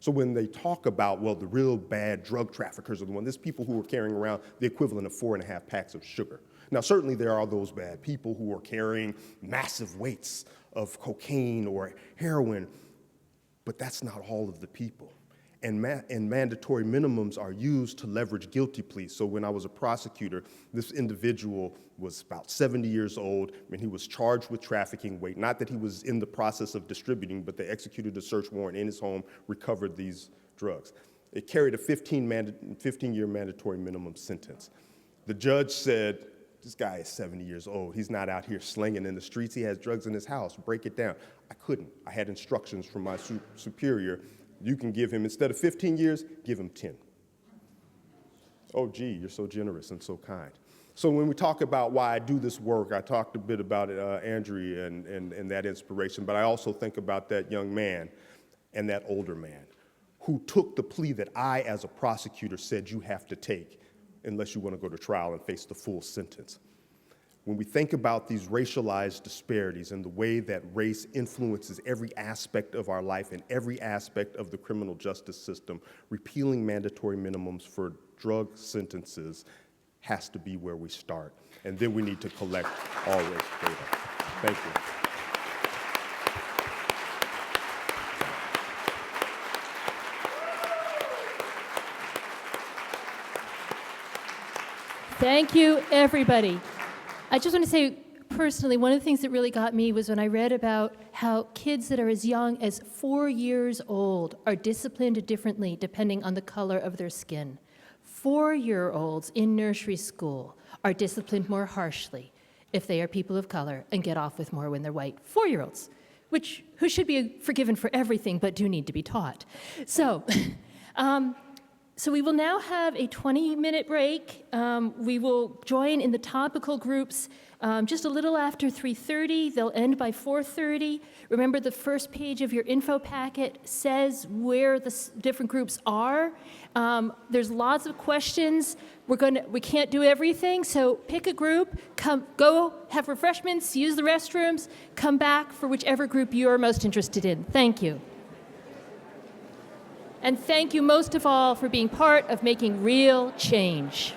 So when they talk about, well, the real bad drug traffickers are the ones, there's people who are carrying around the equivalent of 4.5 packs of sugar. Now, certainly there are those bad people who are carrying massive weights of cocaine or heroin, but that's not all of the people. And mandatory minimums are used to leverage guilty pleas. So when I was a prosecutor, this individual was about 70 years old, and he was charged with trafficking weight. Not that he was in the process of distributing, but they executed a search warrant in his home, recovered these drugs. It carried a 15-year mandatory minimum sentence. The judge said, this guy is 70 years old. He's not out here slinging in the streets. He has drugs in his house. Break it down. I couldn't. I had instructions from my superior. You can give him, instead of 15 years, give him 10. Oh, gee, you're so generous and so kind. So when we talk about why I do this work, I talked a bit about Andrea and that inspiration, but I also think about that young man and that older man who took the plea that I, as a prosecutor, said you have to take unless you want to go to trial and face the full sentence. When we think about these racialized disparities and the way that race influences every aspect of our life and every aspect of the criminal justice system, repealing mandatory minimums for drug sentences has to be where we start. And then we need to collect all race data. Thank you. Thank you, everybody. I just want to say personally, one of the things that really got me was when I read about how kids that are as young as 4 years old are disciplined differently depending on the color of their skin. 4-year-olds in nursery school are disciplined more harshly if they are people of color and get off with more when they're white 4-year-olds, who should be forgiven for everything but do need to be taught. So, so we will now have a 20-minute break. We will join in the topical groups just a little after 3:30. They'll end by 4:30. Remember, the first page of your info packet says where the different groups are. There's lots of questions. We can't do everything, so pick a group, go have refreshments, use the restrooms, come back for whichever group you are most interested in. Thank you. And thank you most of all for being part of making real change.